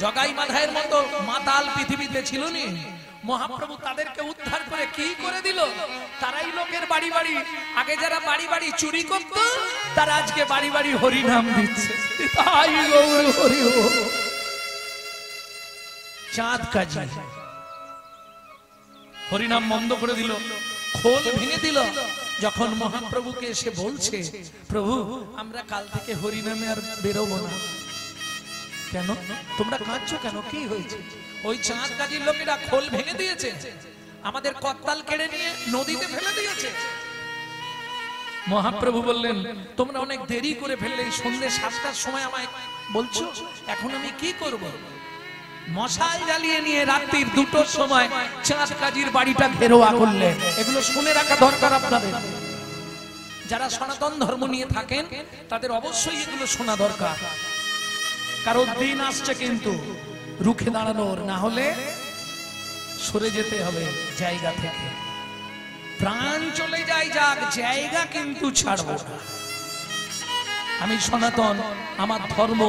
জগাই মাধায়ের মতো মাতাল পৃথিবীতে ছিল নি। মহাপ্রভু তাদেরকে উদ্ধার করে কি করে দিল? তারাই লোকের বাড়ি বাড়ি, আগে যারা বাড়ি বাড়ি চুরি করত, তারা আজকে বাড়ি বাড়ি হরি নাম দিচ্ছে। তাই গৌর হরি বল। চাঁদ কাজী হরিনাম বন্ধ করে দিল, খোল ভেঙে দিল। যখন মহাপ্রভুকে এসে বলছে, প্রভু আমরা কাল থেকে হরিনামে আর বেরোবো না। কেন তোমরা কাঁদছো কেন? কি হয়েছে? ওই চাঁদ কাজীর লোকেরা খোল ভেঙে দিয়েছে, আমাদের করতাল কেড়ে নিয়ে নদীতে ফেলে দিয়েছে। মহাপ্রভু বললেন, তোমরা অনেক দেরি করে ফেললে, সন্ধ্যে 7টার সময় আমায় বলছো, এখন আমি কি করব? মশাল জ্বালিয়ে নিয়ে রাত্রির 2টোর সময় চাঁদ কাজীর বাড়িটা ঘেরোয়া করলেন। এগুলো শুনে রাখা দরকার আপনাদের। যারা সনাতন ধর্ম নিয়ে থাকেন তাদের অবশ্যই এগুলো শোনা দরকার, কারণ দিন আসছে কিন্তু রুখে দাঁড়ানোর, না হলে সরে যেতে হবে জায়গা থেকে। প্রাণ চলে যায় যাক, জায়গা কিন্তু ছাড়বো না। আমি সনাতন, আমার ধর্ম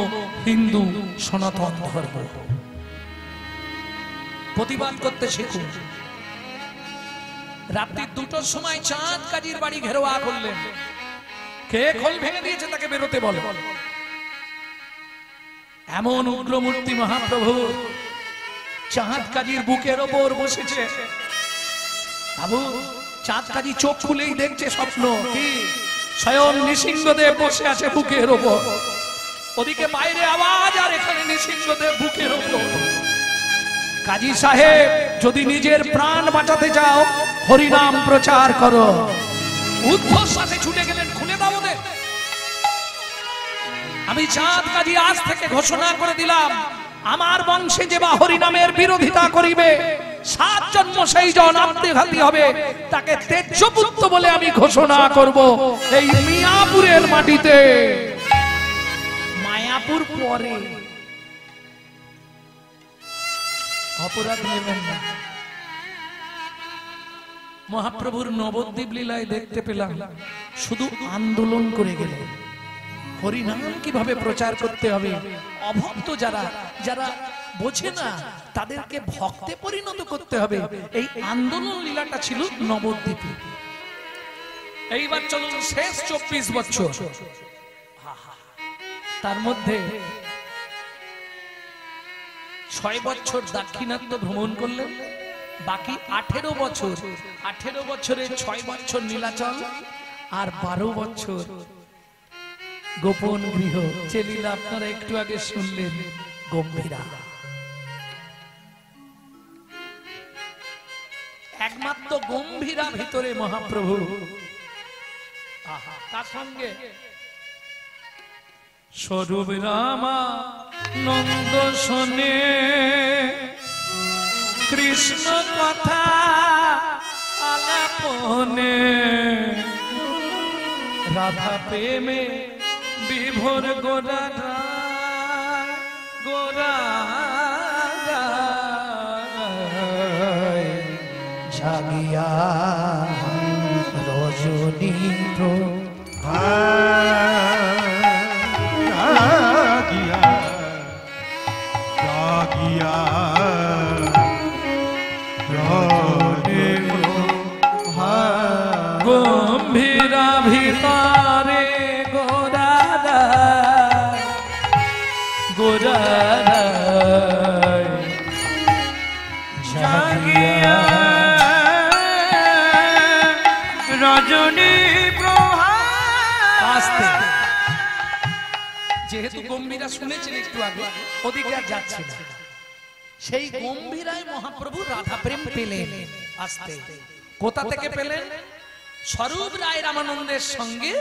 হিন্দু সনাতন ধর্ম। প্রতিবাদ করতে শিখুন। রাত্রি 2টোর সময় চাঁদ কাজীর বাড়ি ঘেরোয়া করলেন। কে খোল ভেঙে দিয়েছে তাকে বেরোতে বলে। এমন উগ্রমূর্তি মহাপ্রভু চাঁদ কাজীর বুকের ওপর বসেছে। বাবু চাঁদ কাজী চোখ খুলেই দেখছে স্বপ্ন, কি স্বয়ং নৃসিংহদেব বসে আছে বুকের ওপর। ওদিকে বাইরে আওয়াজ, আর এখানে নৃসিংহদেব বুকের ওপর। কাজী সাহেব, যদি নিজের প্রাণ বাঁচাতে চাও হরিনাম প্রচার করো। উদ্ধর সাথে ছুটে গেলেন, খুলে দাও ওদের। আমি চাঁদ কাজী আজ থেকে ঘোষণা করে দিলাম, আমার বংশে যে বা হরিনামের বিরোধিতা করিবে 7 জন্ম সেই জন আত্মঘাতী হবে, তাকে তেজপুত্র বলে আমি ঘোষণা করব এই মিয়াপুরের মাটিতে। মায়াপুর পরে, অপরাধ নেবেন না। মহাপ্রভুর নবদ্বীপ লীলায় দেখতে পেলাম শুধু আন্দোলন করে গেলেন, হরিনাম কিভাবে প্রচার করতে হবে। অভক্ত যারা যারা বোঝে না, তাদেরকে ভক্তে পরিণত করতে হবে। এই আন্দোলন লীলাটা ছিল নবদ্বীপে। এইবার চলুন শেষ 24 বছর। তার মধ্যে 6 বছর দাক্ষিণাত্য ভ্রমণ করলেন, বাকি 18 বছর। 18 বছরে 6 বছর নীলাচল আর 12 বছর গোপন গৃহ। চেলিলা আপনারা একটু আগে শুনলেন গম্ভীরা। একমাত্র গম্ভীরা ভিতরে মহাপ্রভু, তার সঙ্গে স্বরূপ রামা নন্দ শোনে কৃষ্ণ কথা আলাপনে, রাধা প্রেমে বিভোর গোরা গোরা জাগিয়া রজনী গম্ভীরা ভিতরে গোরা গোরা জাগিয়া রজনী প্রভা। আস্তে, যেহেতু গম্ভীরা শুনেছেন একটু আগে, ওদিকে আর যাচ্ছে না। সেই গম্ভীরায় মহাপ্রভু রাধা প্রেম পেলেন। আস্তে, কোথা থেকে পেলেন? স্বরূপ রায় রামানন্দের সঙ্গে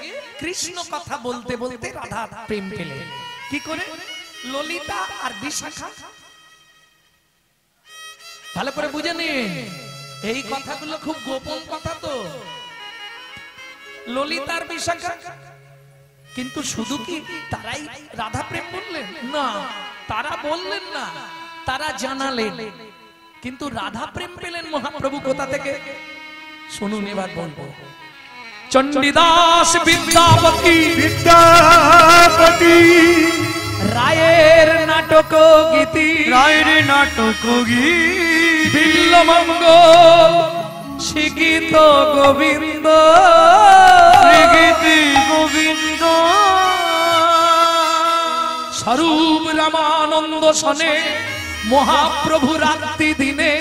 কৃষ্ণ কথা বলতে বলতে রাধা প্রেম পেলেন। কি করে? ললিতা আর বিশাখা। ভালো করে বুঝে নিন, এই কথাগুলো খুব গোপন কথা তো। ললিতার বিশাখা, কিন্তু শুধু কি তারাই রাধা প্রেম বললেন? না, তারা বললেন না, তারা জানালেন। কিন্তু রাধা প্রেম পেলেন মহাপ্রভু কোথা থেকে? শুনুন, এবার বলবো। চণ্ডীদাস বিদ্যাপতি রায়ের নাটক গীতি নাটক গীত বিল্লমঙ্গল শিখিত গোবিন্দ শ্রীগীতি গোবিন্দ স্বরূপ রামানন্দ শনে মহাপ্রভু রাত্রি দিনে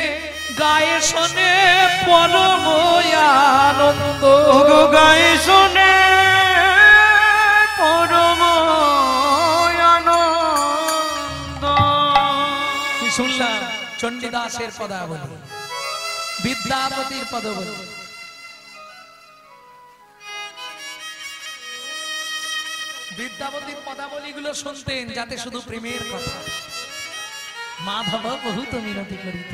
গায়ে শোনে পরম আনন্দ গায়ে শোনে পরম আনন্দ। কি শুনলাম? চণ্ডীদাসের পদাবলী, বিদ্যাপতির পদাবলী। বিদ্যাপতির পদাবলীগুলো শুনতেন যাতে শুধু প্রেমের কথা। মাধব বহুত মিনতি করিত।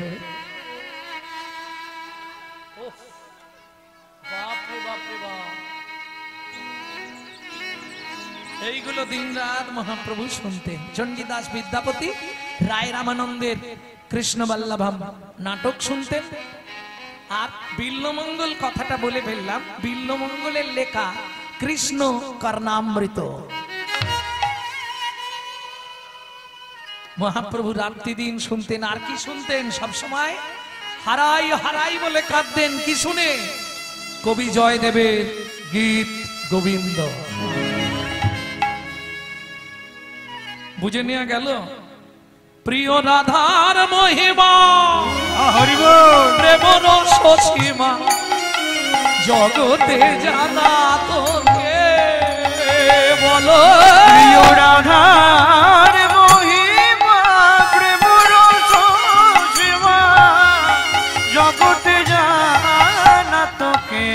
এইগুলো দিন রাত মহাপ্রভু শুনতেন। চণ্ডীদাস বিদ্যাপতি রায় রামানন্দের কৃষ্ণ বল্লভম নাটক শুনতেন। আর বিল্লমঙ্গল কথাটা বলে ফেললাম, বিল্লমঙ্গলের লেখা কৃষ্ণ কর্ণামৃত। মহাপ্রভু রাত্রি দিন শুনতেন। আর কি শুনতেন? সবসময় হারাই হারাই বলে কাঁদতেন। কি শুনে? কবি জয়দেবের গীত গোবিন্দ। বুঝে নেওয়া গেল? প্রিয় রাধার মহিমা প্রেম রস সীমা জগতে জানা তোকে বলো। প্রিয় রাধার মহিমা প্রেম রস সীমা জগতে জানা তোকে।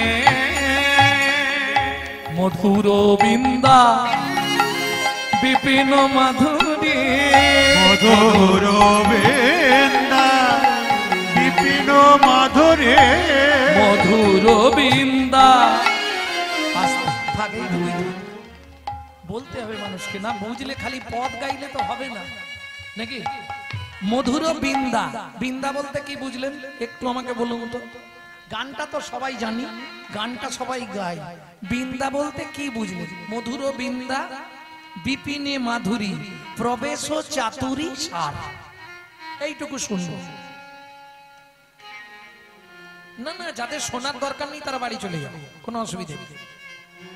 মধুর বিন্দা বিপিন মাধুরী মধুর বিন্দা বিপিন মাধুরী মধুর বিন্দা। বলতে হবে মানুষকে, না বুঝলে খালি পদ গাইলে তো হবে না নাকি? মধুর বিন্দা, বিন্দা বলতে কি বুঝলেন একটু আমাকে বলুন তো। গানটা তো সবাই জানি, গানটা সবাই গায়। বিন্দা বলতে কি বুঝলেন? মধুর বিন্দা বিপিনে মাধুরী প্রবেশ চাতুরী সার। এইটুকু শুনবো না। না, যাদের শোনার দরকার নেই তারা বাড়ি চলে যাবে, কোনো অসুবিধা নেই।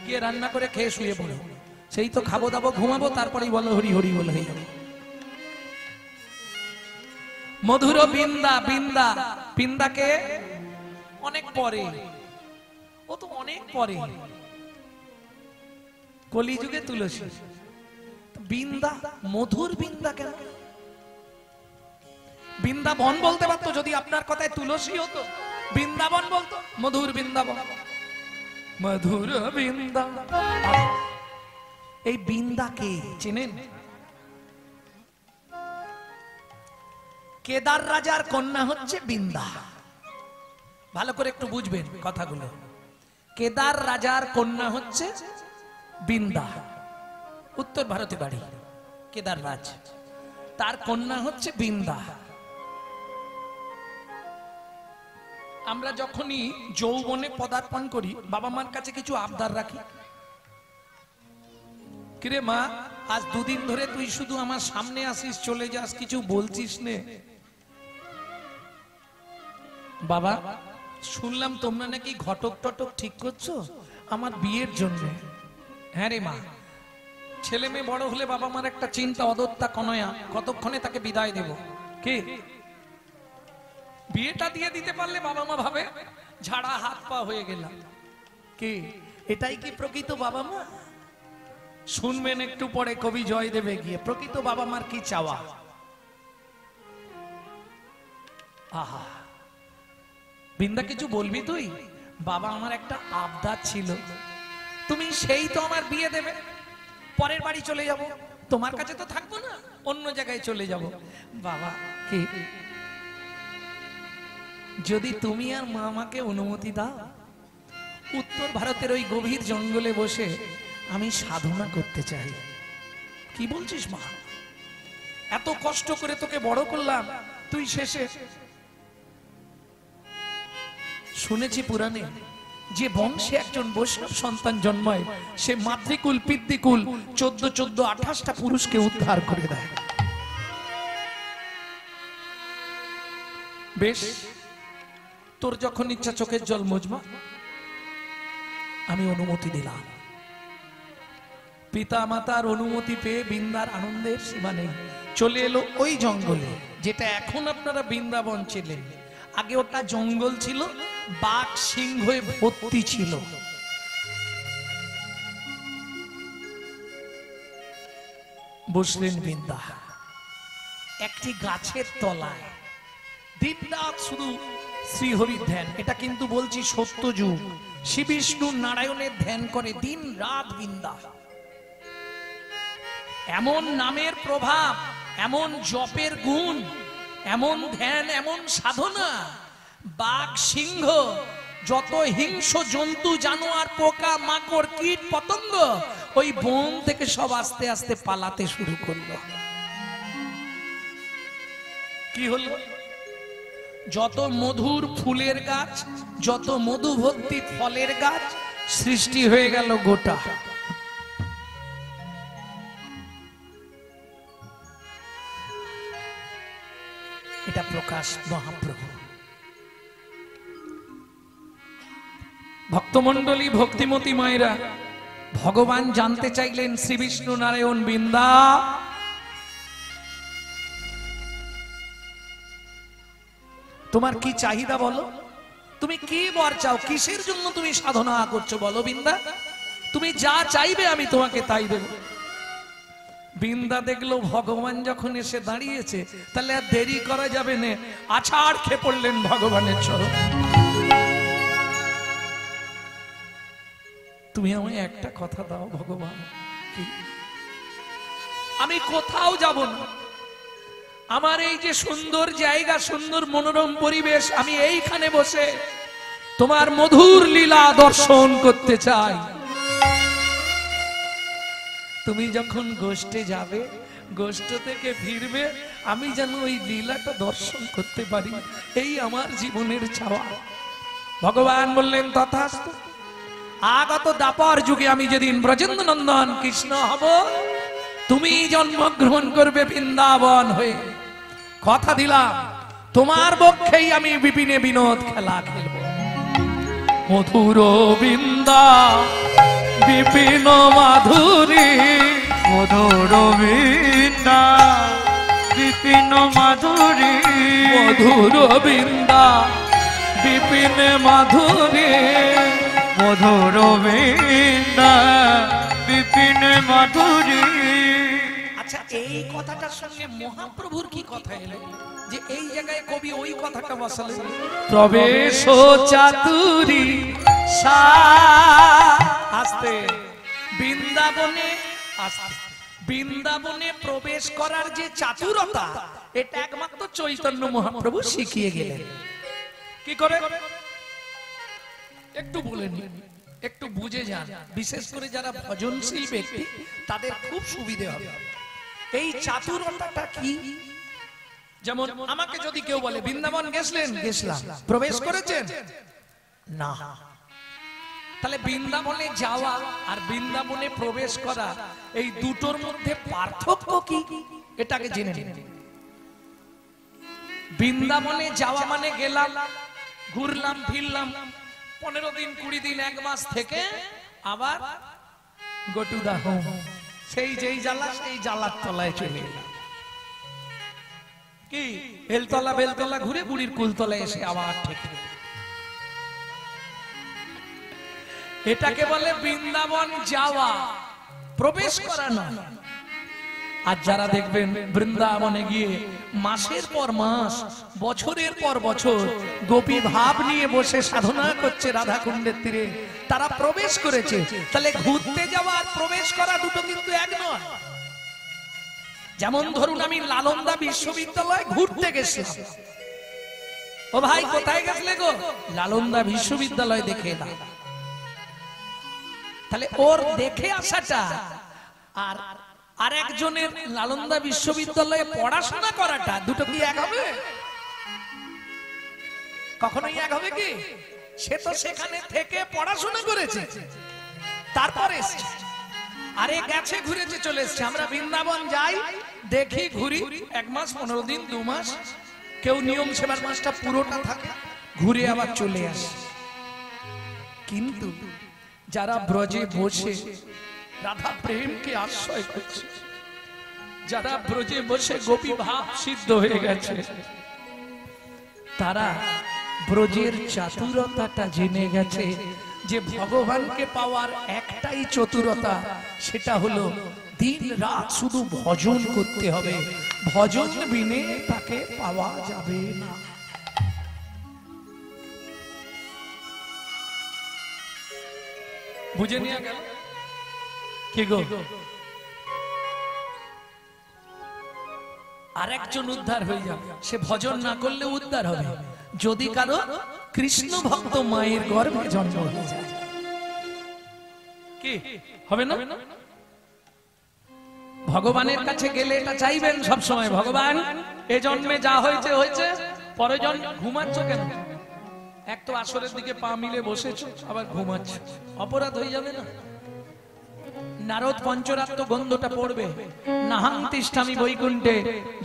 কে রান্না করে খেয়ে শুয়ে পড়ো, সেই তো খাবো দাবো ঘুমাবো, তারপরেই বলো হরি হরি বলে হয়ে যাবে। মধুর বিন্দা, বিন্দা বিন্দাকে অনেক পরে, ও তো অনেক পরে, কলিযুগে তুলসী। বিন্দা, মধুর বিন্দা কেন? বৃন্দাবন বলতে পারতো যদি আপনার কথায় তুলসী হতো। বৃন্দাবন বলতো, মধুর বৃন্দাবন, মধুর বৃন্দা। এই বৃন্দাকে চেনেন? কেদার রাজার কন্যা হচ্ছে বৃন্দা। ভালো করে একটু বুঝবেন কথাগুলো। কেদার রাজার কন্যা হচ্ছে বৃন্দা, উত্তর ভারতে বাড়ি কেদার রাজ, তার কন্যা হচ্ছে বৃন্দা। আমরা যখনই যৌবনে পদার্পণ করি বাবা মার কাছে কিছু আবদার রাখি। কিরে মা, আজ দুদিন ধরে তুই শুধু আমার সামনে আসিস, চলে যাস, কিছু বলছিস নে। বাবা শুনলাম তোমরা নাকি ঘটক টটক ঠিক করছো আমার বিয়ের জন্য। হ্যাঁ রে মা, ছেলে মেয়ে বড় হলে বাবা মার একটা চিন্তা, অদত্তা কনয়া, কতক্ষণে তাকে বিদায় দেব। কি বিয়েটা দিয়ে দিতে পারলে বাবা মা ভাবে ঝাড়া হাত পা হয়ে গেলাম। কি এটাই কি প্রকৃত বাবা মা? শুনবেন একটু পরে কবি জয়দেবে গিয়ে প্রকৃত বাবা মার কি চাওয়া। আহা, বৃন্দা কিছু বলবি তুই? বাবা আমার একটা আবদার ছিল, তুমি সেই তো আমার বিয়ে দেবে, পরের বাড়ি চলে যাব, তোমার কাছে তো থাকবো না, অন্য জায়গায় চলে যাব। বাবা কি যদি তুমি আর মা আমাকে অনুমতি দাও, উত্তর ভারতের ওই গভীর জঙ্গলে বসে আমি সাধনা করতে চাই। কি বলছিস মা? এত কষ্ট করে তোকে বড় করলাম, তুই শেষে। শুনেছি পুরাণে যে বংশে একজন বৈষ্ণব সন্তান জন্মায় সে মাতৃকুল পিতৃকুল 14 28টা পুরুষকে উদ্ধার করে দেয়। বেশ, তোর যখন ইচ্ছা চোখের জল মুজমা, আমি অনুমতি দিলাম। পিতা মাতার অনুমতি পেয়ে বৃন্দার আনন্দের সীমা নেই। চলে এলো ওই জঙ্গলে, যেটা এখন আপনারা বৃন্দাবন ছিলেন। আগে ওটা জঙ্গল ছিল, বাঘ সিংহে ভর্তি ছিল। বসলেন বৃন্দা একটি গাছের তলায়, দিনরাত শুধু শ্রীহরির ধ্যান। এটা কিন্তু বলছি সত্য যুগ, শ্রী বিষ্ণু নারায়ণের ধ্যান করে দিন রাত বৃন্দা। এমন নামের প্রভাব, এমন জপের গুণ, এমন ধ্যান, এমন সাধনা। বাঘ সিংহ যত হিংস্র জন্তু জানোয়ার পোকা মাকড় কীট পতঙ্গ ওই বন থেকে সব আস্তে আস্তে পালাতে শুরু করলো। কি হলো? যত মধুর ফুলের গাছ, যত মধু ভর্তি ফলের গাছ সৃষ্টি হয়ে গেল গোটা। এটা প্রকাশ মহাপ্রভু। ভক্তমণ্ডলী, ভক্তিমতী মায়েরা, ভগবান জানতে চাইলেন শ্রী বিষ্ণু নারায়ণ বৃন্দা তোমার কি চাহিদা বলো, তুমি কি বর চাও, কিসের জন্য তুমি সাধনা করছো বলো বৃন্দা, তুমি যা চাইবে আমি তোমাকে তাই দেব। বৃন্দা দেখলো ভগবান যখন এসে দাঁড়িয়েছে তাহলে আর দেরি করা যাবে না, আছাড় খেয়ে পড়লেন ভগবানের চরণ। তুমি আমায় একটা কথা দাও ভগবান, কি? আমি কোথাও যাব না, আমার এই যে সুন্দর জায়গা, সুন্দর মনোরম পরিবেশ, আমি এইখানে বসে তোমার মধুর লীলা দর্শন করতে চাই। তুমি যখন গোষ্ঠে যাবে, গোষ্ঠ থেকে ফিরবে, আমি যেন ওই লীলাটা দর্শন করতে পারি, এই আমার জীবনের চাওয়া। ভগবান বললেন তথাস্তু। আগত দাপর যুগে আমি যেদিন ব্রজেন্দ্র নন্দন কৃষ্ণ হব, তুমি জন্মগ্রহণ করবে বৃন্দাবন হয়ে। কথা দিলাম তোমার পক্ষেই আমি বিপিনে বিনোদ খেলা খেলব। মধুর বৃন্দা বিপিন মাধুরী, মধুর বৃন্দা বিপিন মাধুরী, মধুর বৃন্দা বিপিন মাধুরী, মধুর বৃন্দা বিপিন মাধুরী। আচ্ছা, এই কথাটার সঙ্গে মহাপ্রভুর কি কথা এলো যে এই জায়গায় কবি ওই কথাটা বসালেন? প্রবেশ চাতুরী আস্তে বৃন্দাবনে, বৃন্দাবনে প্রবেশ করার যে চাতুরতা, এটা একমাত্র চৈতন্য মহাপ্রভু শিখিয়ে গেলেন। কি করে একটু বলে নিন, একটু বুঝে যান। বিশেষ করে যারা ভজনশীল ব্যক্তি তাদের খুব সুবিধে হবে। এই চাতুরতাটা কি? যেমন আমাকে যদি কেউ বলে বৃন্দাবন গেছিলেন, গেছিলাম, প্রবেশ করেছেন না, তাহলে বৃন্দাবনে যাওয়া আর বৃন্দাবনে প্রবেশ করা এই দুটোর মধ্যে পার্থক্য কি এটাকে জেনে নিন। বৃন্দাবনে যাওয়া মানে গেলাম, ঘুরলাম ফিরলাম, 15 দিন 20 দিন 1 মাস থেকে আবার গো টু দা হোম, সেই যেই জ্বালা সেই জ্বালার তলায় চলে এলাম। কি বেলতলা বেলতলা ঘুরে বুড়ির কুলতলায় এসে আবার ঠিক। এটাকে বলে বৃন্দাবন যাওয়া, প্রবেশ করা নয়। আর যারা দেখবেন বৃন্দাবনে গিয়ে মাসের পর মাস, বছরের পর বছর গোপী ভাব নিয়ে বসে সাধনা করছে রাধাকুণ্ডের তীরে, তারা প্রবেশ করেছে। তাহলে ঘুরতে যাওয়া আর প্রবেশ করা দুটো কিন্তু এক নয়। যেমন ধরুন আমি নালন্দা বিশ্ববিদ্যালয় ঘুরতে গেছিলাম, ও ভাই কোথায় গেছিলে গো? নালন্দা বিশ্ববিদ্যালয় দেখে এলাম। তাহলে ওর দেখে আসাটা আর আরেকজনের নালন্দা বিশ্ববিদ্যালয়ে পড়াশোনা করাটা দুটো কি এক হবে? কখনোই এক হবে কি? সে তো সেখানে থেকে পড়াশোনা করেছে, তারপরে আরে গেছে, ঘুরেছে, চলে এসছে। আমরা বৃন্দাবন যাই, দেখি, ঘুরি, 1 মাস 15 দিন 2 মাস, কেউ নিয়ম সেবার মাসটা পুরোটা থাকে, ঘুরে আবার চলে আসে। কিন্তু যারা ব্রজে বসে রাধা প্রেমকে আশ্রয় করছে, যারা ব্রজে বসে গোপী ভাব সিদ্ধ হয়ে গেছে, তারা ব্রজের চাতুরতাটা জেনে গেছে যে ভগবানকে পাওয়ার একটাই চতুরতা, সেটা হলো দিন রাত শুধু ভজন করতে হবে, ভজন বিনে তাকে পাওয়া যাবে না। বুঝে নিয়ে গেল কি গো? আরেকজন উদ্ধার হয়ে যাবে, সে ভজন না করলে উদ্ধার হবে যদি কারো কৃষ্ণ ভক্ত মায়ের গর্ভে জন্ম হয়ে যায়। কি হবে না? ভগবানের কাছে গেলে এটা চাইবেন সব সময়, ভগবান এ জন্মে যা হয়েছে হয়েছে, পরে জন্ম ঘুমাচ্ছ কেন? এক তো আসরের দিকে পা মিলে বসেছ, আবার ঘুমাচ্ছ, অপরাধ হয়ে যাবে না? নারদ পঞ্চরাত্র গন্ধটা পড়বে, নাহাং তিষ্ঠামি বৈকুণ্ঠে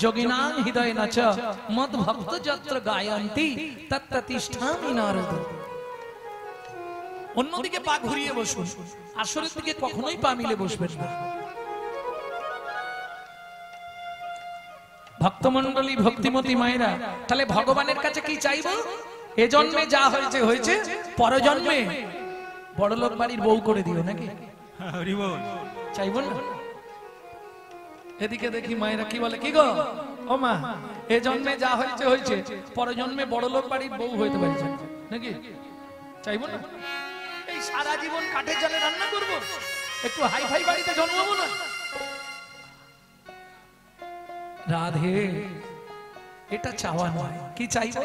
যোগিনাং হৃদয় নাচ মদ ভক্ত যত্র গায়ন্তি তত্র তিষ্ঠামি নারদ। অন্যদিকে পা ঘুরিয়ে বসুন, আসরের দিকে কখনোই পা মিলে বসবেন না। ভক্তমণ্ডলী, ভক্তিমতী মায়েরা, তাহলে ভগবানের কাছে কি চাইবো? এ জন্মে যা হয়েছে হয়েছে, পরজন্মে বড়লোক বাড়ির বউ করে দিও নাকি? চাইব না? এদিকে দেখি মায়েরা কি বলে, কি গো ও মা, এ জন্মে যা হয়েছে হয়েছে, পরজন্মে বড়লোক বাড়ির বউ হইতে পারছে নাকি? চাইব না? এই সারা জীবন কাঠের জলে রান্না করব, একটু হাই ফাই বাড়িতে জন্মাবো না? রাধে, এটা চাওয়া নয়। কি চাইব?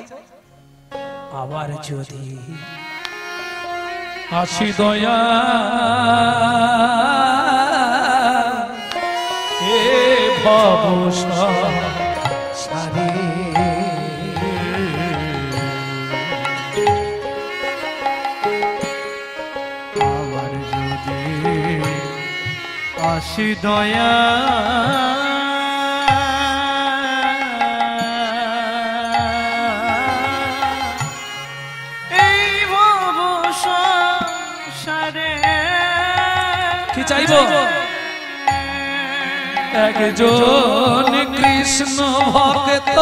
আবার যদি আসি দয়া এ ভব সারে, আবার যদি আসি দয়া চাইব একজন কৃষ্ণ ভক্ত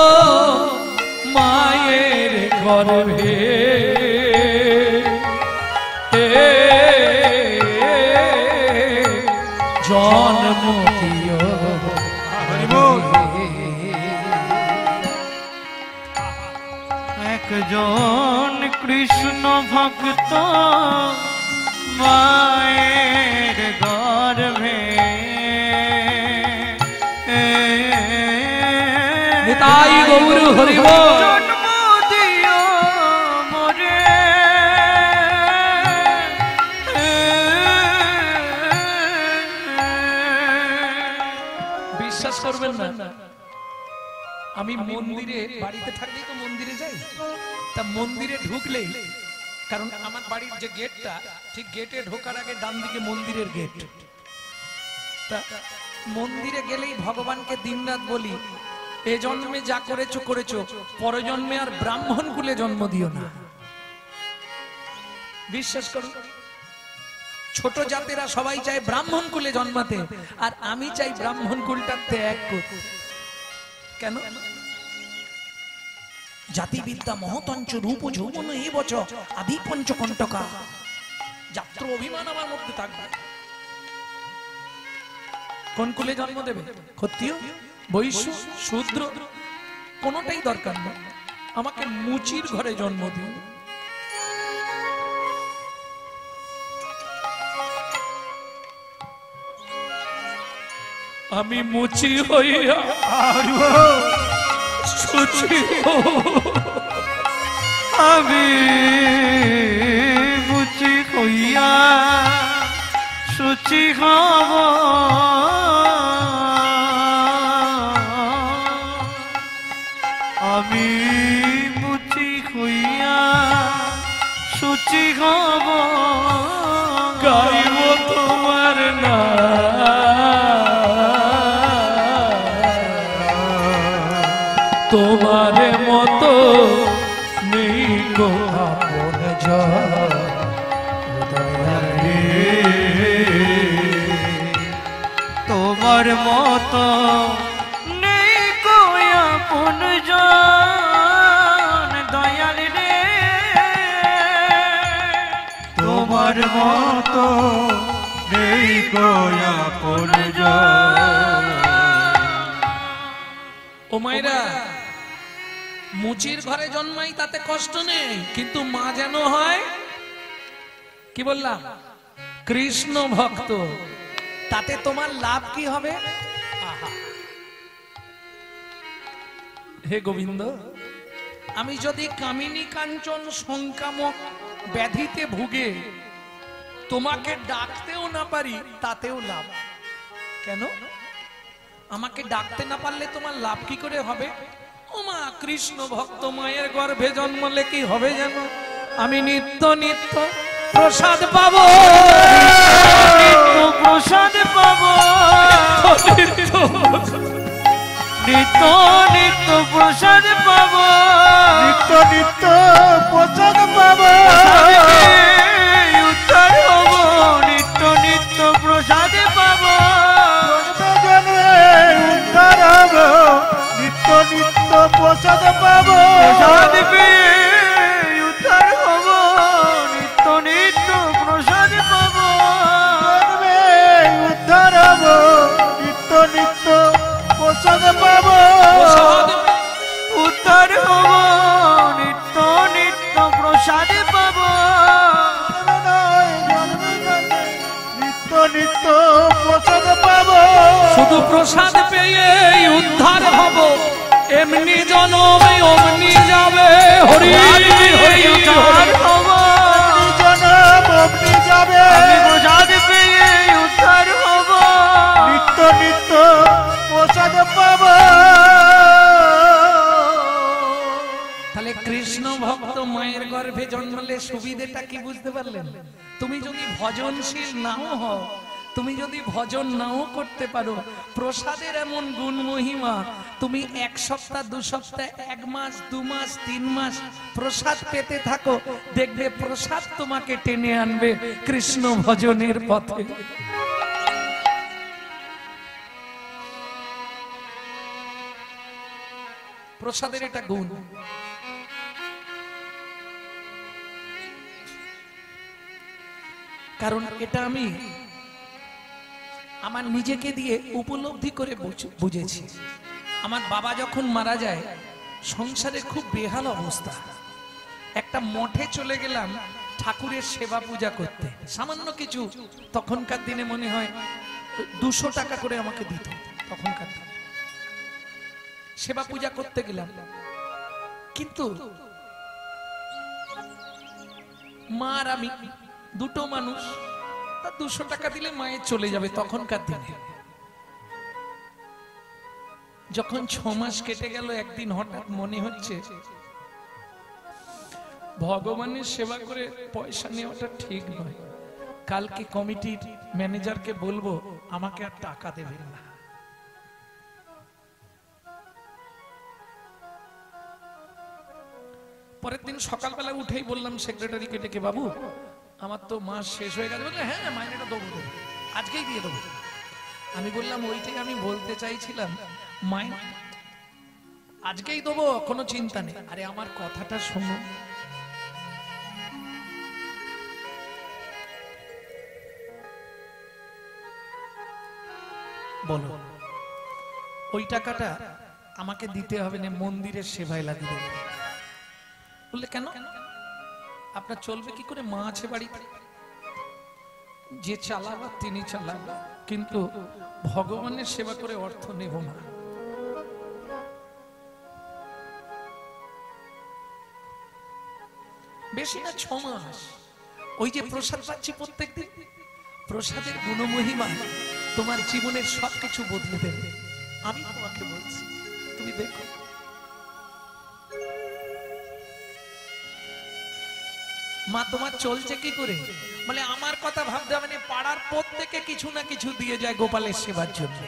মায়ের গর্ভে জন্ম দিও। একজন কৃষ্ণ ভক্ত মায়ের গর্ভে নিতাই গৌর হরি বল। জন্ম দিও মোরে, বিশ্বাস করবেন না, আমি মন্দিরে, বাড়িতে থাকলেই তো মন্দিরে যাই, তা মন্দিরে ঢুকলেই, কারণ আমার বাড়ির যে গেটটা, ঠিক গেটে ঢোকার আগে ডান দিকে মন্দিরের গেট, তা মন্দিরে গেলেই ভগবানকে দিনরাত বলি, এ জন্মে যা করেছো করেছো, পরজন্মে আর ব্রাহ্মণ কুলে জন্ম দিও না। বিশ্বাস করুন, ছোট জাতেরা সবাই চায় ব্রাহ্মণ কুলে জন্মাতে, আর আমি চাই ব্রাহ্মণ কুলটা ত্যাগ করতে। কেন? জাতিবিদ্যা মহতঞ্চ রূপ যৌবন এই বছর আদি পঞ্চকণ্টকা, যাত্র অভিমান আমার মধ্যে থাকবে। কোন কুলে জন্ম দেবে? ক্ষত্রিয়, বৈশ্য, শূদ্র, কোনটাই দরকার নেই, আমাকে মুচির ঘরে জন্ম দিও। আমি মুচি হইয়া শুচি, আমি মুচি হইয়া শুচি হব, আমি মুচি হইয়া শুচি হব, গাইব তোমার নাম, তোমার মতো নেই গো আপন জন তোমার মতো নেই কো আপন জন দয়াল রে তোমার মতো নেই কো আপন জন। ও মায়েরা, মুচির ঘরে জন্মাই তাতে কষ্ট নেই, কিন্তু মা যেন হয় কি বললাম কৃষ্ণ ভক্ত, তাতে তোমার লাভ কি হবে? আহা, হে গোবিন্দ, আমি যদি কামিনী কাঞ্চন সংক্রামক ব্যাধিতে ভুগে তোমাকে ডাকতেও না পারি, তাতেও লাভ। কেন? আমাকে ডাকতে না পারলে তোমার লাভ কি করে হবে? ও মা, কৃষ্ণ ভক্ত মায়ের গর্ভে জন্মলে কি হবে জানো? আমি নিত্য নিত্য প্রসাদ পাবো, নিত্য প্রসাদ পাবো, নিত্য নিত্য প্রসাদ পাবো, নিত্য নিত্য প্রসাদ পাবো, উদ্ধার হব, নিত্য নিত্য প্রসাদ পাবো, উদ্ধার হব, নিত্য নিত্য প্রসাদ পাবো, প্রসাদ পেয়ে উদ্ধার হব, নিত্য নিত্য প্রসাদ পাবো, উদ্ধার হব, নিত্য নিত্য প্রসাদ পাবো, উদ্ধার হব, নিত্য নিত্য প্রসাদ পাবো, নিত্য নিত্য প্রসাদ পাবো, শুধু প্রসাদ পেয়ে উদ্ধার হব, এমনি জনমে অমনি যাবে, হরি হরি উদ্ধার হব, জনম অমনি যাবে, প্রসাদ পেয়ে উদ্ধার হব, নিত্য নিত্য প্রসাদ পাবো। তাহলে কৃষ্ণ ভক্ত মায়ের গর্ভে জন্মালে সুবিধেটা কি বুঝতে পারলেন? তুমি যদি ভজনশীল নাও হও, তুমি যদি ভজন নাও করতে পারো, প্রসাদের এমন গুণ মহিমা, তুমি 1 সপ্তাহ 2 সপ্তাহ 1 মাস 2 মাস 3 মাস প্রসাদ পেতে থাকো, দেখবে প্রসাদ তোমাকে টেনে আনবে কৃষ্ণ ভজনের পথে। প্রসাদের এটা গুণ। কারণ এটা আমি আমার নিজেকে দিয়ে উপলব্ধি করে বুঝেছি। আমার বাবা যখন মারা যায়, সংসারে খুব বেহাল অবস্থা। একটা মঠে চলে গেলাম ঠাকুরের সেবা পূজা করতে, সামান্য কিছু, তখনকার দিনে মনে হয় 200 টাকা করে আমাকে দিত। তখনকার দিনে সেবা পূজা করতে গেলাম, কিন্তু মা আর আমি দুটো মানুষ, 200 টাকা দিলে মায়ের চলে যাবে। তখনকার দিনে যখন 6 মাস কেটে গেল, একদিন হঠাৎ মনে হচ্ছে ভগবানের সেবা করে পয়সা নেওয়াটা ঠিক নয়, কালকে কমিটির ম্যানেজারকে বলবো আমাকে আর টাকা দেবেন না। পরের দিন সকালবেলা উঠেই বললাম সেক্রেটারিকে ডেকে, বাবু আমার তো মাস শেষ হয়ে গেল। বললে হ্যাঁ মাইনেটা দেবো, আজকেই দিয়ে দেবো। আমি বললাম ওইটাই আমি বলতে চাইছিলাম, মাইনে আজকেই দেবো, কোনো চিন্তা নেই। আরে আমার কথাটা শোনো, বলো ওই টাকাটা আমাকে দিতে হবে না, মন্দিরের সেবায় লাগিয়ে দেবে। বললে কেন? আপনার চলবে কি করে? মা আছে বাড়িতে, যে চালাবা তিনি চালাবে, কিন্তু ভগবানের সেবা করে অর্থ নেব না। বেশি না, 6 মাস। ওই যে প্রসাদ পাচ্ছি প্রত্যেকদিন, প্রসাদের গুণমহিমা তোমার জীবনের সবকিছু বদলে দেবে। আমি তোমাকে বলছি, তুমি দেখো। মা তোমার চলছে কি করে? বলে আমার কথা ভাবতে হবে না, পাড়ার প্রত্যেকে কিছু না কিছু দিয়ে যায় গোপালের সেবার জন্য।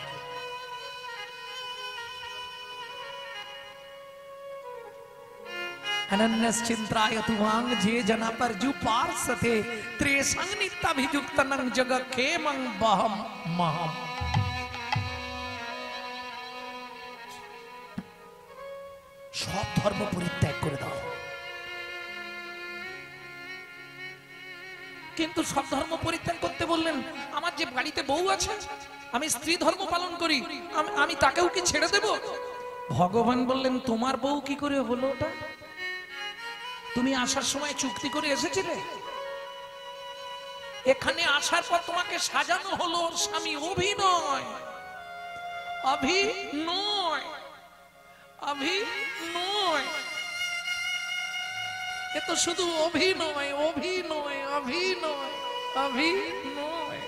अनन्यश्चिंताय तुवांग जे जना पर जु पार्सते त्रेसंग नित्याभिजुक्तनं जग खेमं बहम महम। सब धर्म परित्याग कर दाओ, किन्तु सब धर्म परित्याग करते बोललेन आमार जे बाड़ीते बউ আছে আমি স্ত্রী ধর্ম পালন করি আমি তাকেও কি ছেড়ে দেব? ভগবান বললেন তোমার বউ কি করে হলো ওটা? তুমি আসার সময় চুক্তি করে এসেছিলে, এখানে আসার পর তোমাকে সাজানো হলো স্বামী। অভিনয় অভিনয় অভিনয়, এ তো শুধু অভিনয় অভিনয় অভিনয় অভিনয়।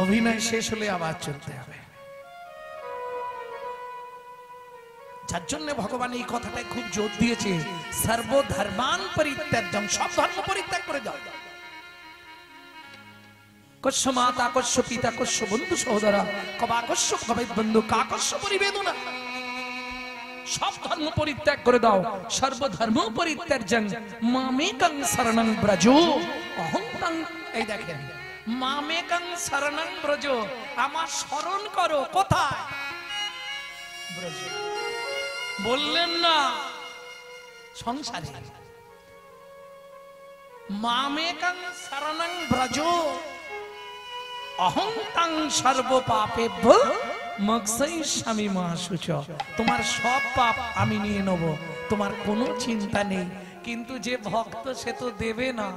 অভিনয় শেষ হলে আবার চলতে হবে। যার জন্য ভগবান এই কথাটাই খুব জোর দিয়েছে, সর্বধর্মান পরিত্যাজ্যম, সব ধর্ম পরিত্যাগ করে দাও। কস্য মাতা কস্য পিতা কস্য বন্ধু সহোদরা কবা কস্য কবে বন্ধু কাকস্য পরিবেদনা, সব ধর্ম পরিত্যাগ করে দাও। সর্বধর্ম পরিত্যাজ্যং মামেকং শরণং ব্রজো অহং তং। এই দেখেন, মামেকং শরণং ব্রজো, আমার শরণ করো। কোথায়? ব্রজ। বললেন না সংসারে। মামেকং শরণং ব্রজো অহং তং সর্ব পাপেভ্যো মোক্ষয়িষ্যামি মা শুচঃ। তোমার সব পাপ আমি নিয়ে নেব, তোমার কোনো চিন্তা নেই। কিন্তু যে ভক্ত সে তো দেবে না।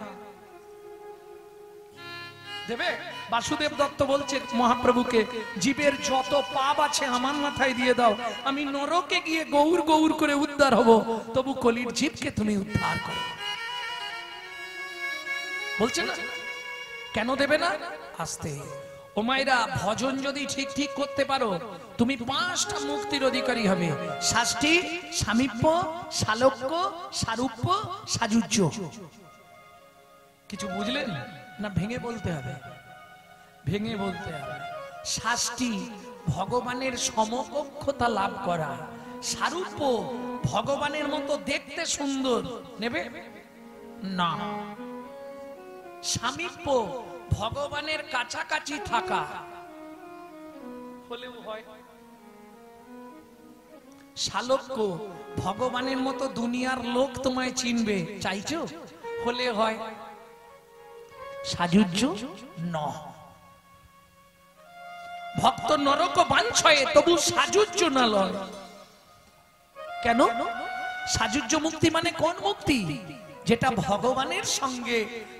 দেবে? বাসুদেব দত্ত বলছে মহাপ্রভুকে, জীবের যত পাপ আছে আমার মাথায় দিয়ে দাও, আমি নরকে গিয়ে গৌর গৌর করে উদ্ধার হব, তবু কলির জীবকে তুমি উদ্ধার করো। বলছে না? কেন দেবে না? আস্তে। ও মায়েরা, ভজন যদি ঠিক ঠিক করতে পারো তুমি 5টা মুক্তির অধিকারী হবে। শাস্তি, সামীপ্য, শালক্য, সারূপ্য, সাযুজ্য। কিছু বুঝলেন না? ভেঙে বলতে হবে, ভেঙে বলতে হবে। শাস্তি, ভগবানের সমকক্ষতা লাভ করা। সারূপ্য, ভগবানের মতো দেখতে সুন্দর। নেবে না। সামীপ্য, ভগবানের কাছাকাছি থাকা হলেও হয়। শালক্য, ভগবানের মতো দুনিয়ার লোক তোমায় চিনবে, চাইছো? হলে হয়। সাযুজ্য ন। ভক্ত নরক বাঞ্ছয়ে তবু সাযুজ্য না লয়। কেন? সাযুজ্য মুক্তি মানে কোন মুক্তি? যেটা ভগবানের সঙ্গে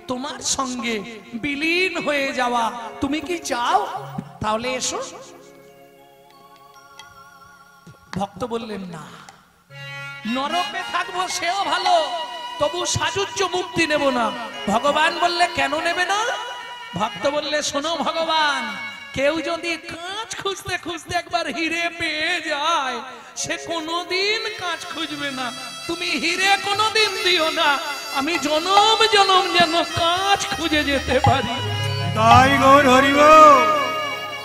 তোমার সঙ্গে বিলীন হয়ে যাওয়া। তুমি কি চাও? তাহলে এসো। ভক্ত বললেন না, নরকে থাকবো সেও ভালো, তবু সাযুজ্য মুক্তি নেব না। ভগবান বললে কেন নেবে না? ভক্ত বললে শোনো ভগবান, কেউ যদি কাঁচ খুঁজতে খুঁজতে একবার হিরে পেয়ে যায়, সে কোনোদিন কাঁচ খুঁজবে না। তুমি হিরে কোনোদিন দিও না, আমি জনম জনম যেন কাঁচ খুঁজে যেতে পারি। তাই গৌর হরি বল।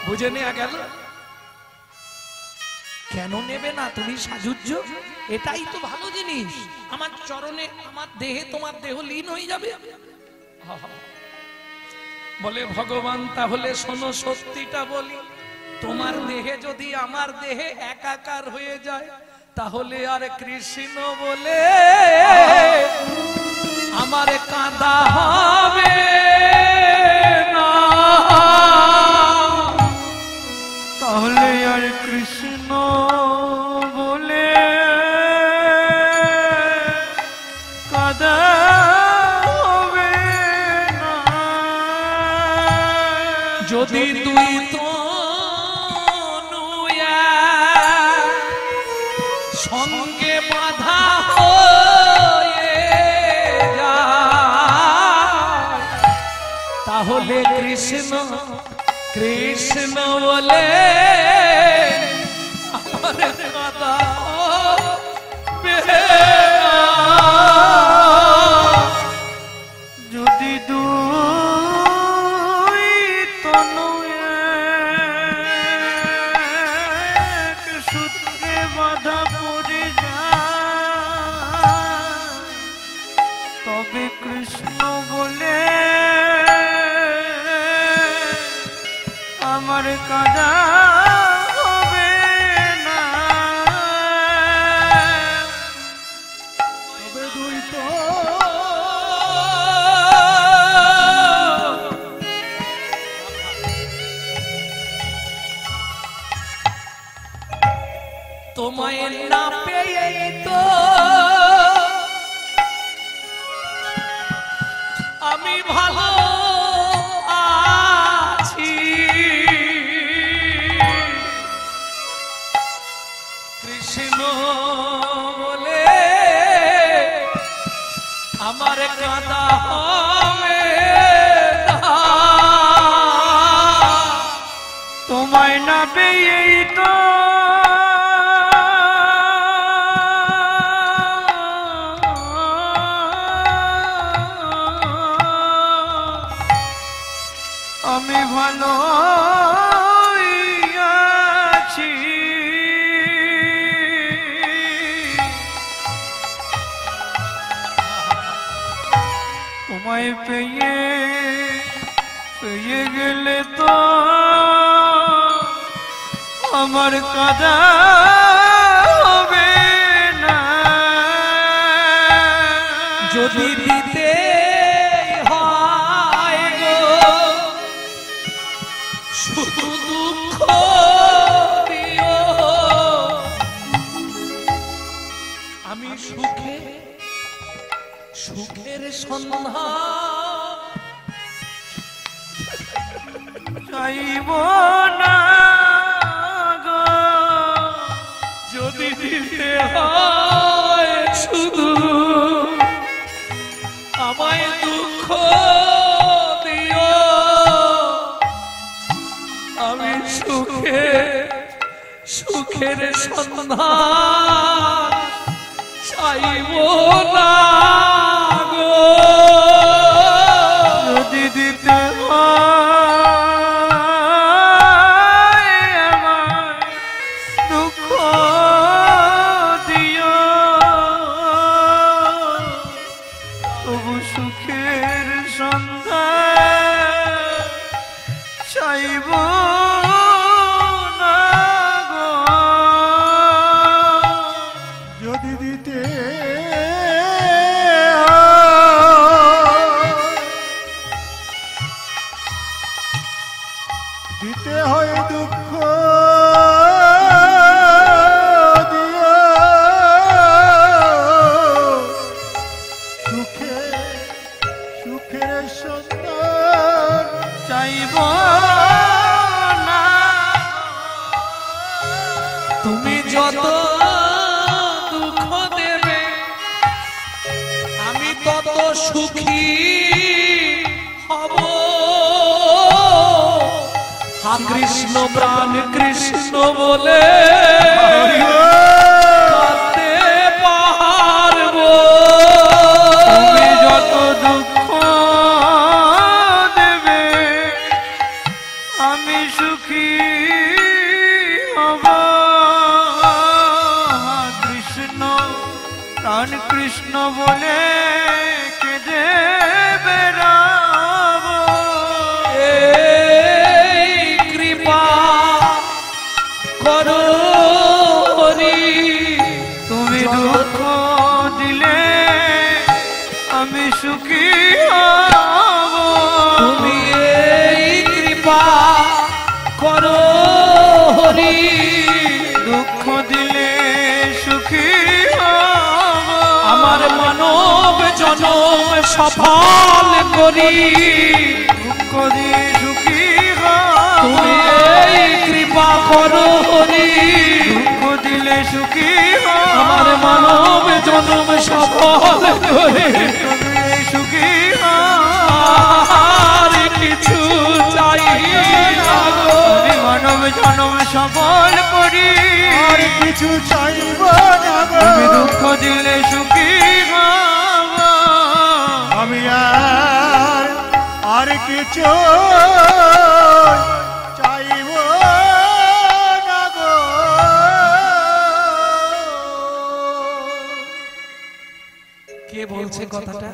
বুঝে নেওয়া গেল? কেন নেবে না তুমি সাযুজ্য? এটাই তো ভালো জিনিস। আমার চরণে, আমার দেহে তোমার দেহ লীন হয়ে যাবে। বলে ভগবান তাহলে শোনো, সত্যিটা বলি, তোমার দেহে যদি আমার দেহে একাকার হয়ে যায়, তাহলে আর কৃষ্ণ বলে আমার কাঁদা হবে না। তাহলে আর কৃষ্ণ বলে কাঁদা হবে না। যদি তুই তো সঙ্গে বাধা হয়ে যায়, তাহলে কৃষ্ণ কৃষ্ণ বলে আমার কাঁদা হবে না। যদি দুই তনু এক সূত্রে কাদা হবে না। তবে দুই তো তোমায় না পেয়ে তো আমি ভালো আছি। কৃষ্ণ বলে আমার কাঁদা হবে না। তোমায় না পেয়েই তো আমি ভালো আছি। তোমায় পেয়ে গেলে তো আমার কাদা হবে না। যদি দিতে হয় গো শুধু দুঃখ দিও, আমি সুখের সন্ধান চাইব না গো। যদি দিতে হয় শুধু আমায় দুঃখ দিও, আমি সুখের সন্ধান চাইব না গো। যদি দিতে হয় আমার দুঃখ দিও, তবু সুখের সন্ধান চাইব না গো। যদি দিতে হয় দুঃখ দিও, সুখের সন্ধান চাইব না। তুমি যত দুঃখ দেবে আমি তত সুখী হব। কৃষ্ণ প্রাণ কৃষ্ণ বলে কাঁদতে পারবো। তুমি যত দুঃখ দেবে আমি সুখী হব। কৃষ্ণ প্রাণ কৃষ্ণ বলে কেঁদে বেড়াবো। করো হরি, তুমি দুঃখ দিলে আমি সুখী হব। তুমি এই কৃপা করো হরি, দুঃখ দিলে সুখী হব। আমার মানব জনম সফল করি, দুঃখ দিয়ে সুখী হব। তুমি এই কৃপা করো হরি, দুঃখ দিলে সুখী হব। আমার মানব জনম সফল করি, তুমি সুখী হব। আর কিছু চাই না গো। মানব জনম সফল করি, আর কিছু চাইব না গো। তুমি দুঃখ দিলে সুখী হব। আমি আর কিছু চাইব না গো। কে বলছে কথাটা?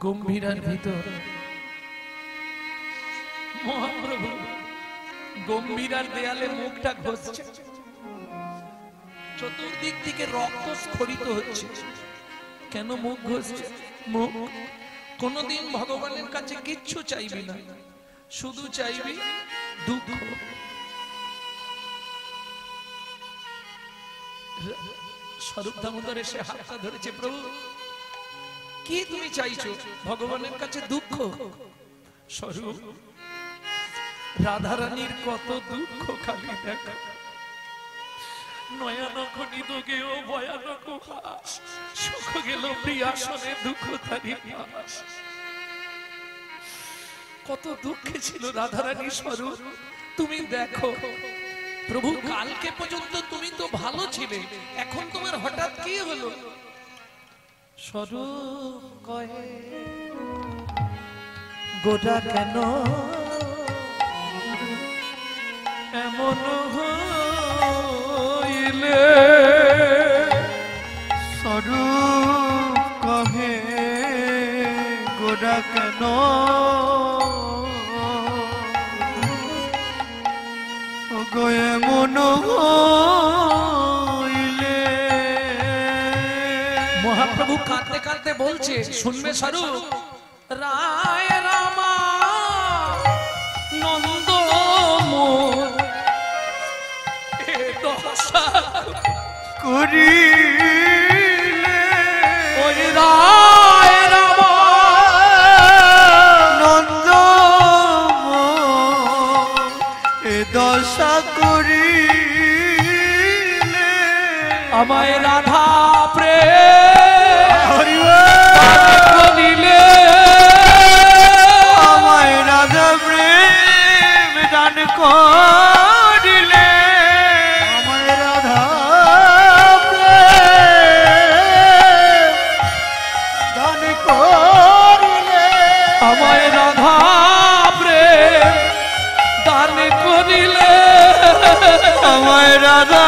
গম্ভীরার ভিতর মহাপ্রভু গম্ভীরার দেয়ালে মুখটা ঘষছে, চতুর্দিক থেকে রক্ত স্ফরিত হচ্ছে। কেন মুখ ঘষছে? মুখ কোনদিন ভগবানের কাছে কিচ্ছু চাইবি না, শুধু চাইবি দুঃখ। স্বরূপ দামোদর এসে হাতটা ধরেছে, প্রভু কি তুমি চাইছো? ভগবানের কাছে দুঃখ। স্বরূপ রাধারানীর কত দুঃখ খালি দেখা, নয়ানক নিদোগেও ভয়ানক হাস, সুখ গেল প্রিয়াসনে দুঃখ তারি হাস। কত দুঃখে ছিল রাধারানী। স্বরূপ তুমি দেখো প্রভু, কালকে পর্যন্ত তুমি তো ভালো ছিলে, এখন তোমার হঠাৎ কি হলো? স্বরূপ কহে গোটা কেন এমন হইলে? স্বরূপ কহে গোটা কেন গয়ে মন হইলে? মহাপ্রভু কাঁদতে কাঁদতে বলছে, শুনবে স্বরূপ? রায় রামা নন্দ মোর এ দশা করিলে ওই রায় রামা নন্দ এ দশা করিলে আমায় রাধা প্রেম দিলে, আমায় রাধা প্রেম দান করিলে, আমায় রাধা প্রেম দান করিলে, আমায় রাধা প্রেম দান করিলে, আমায় রাধা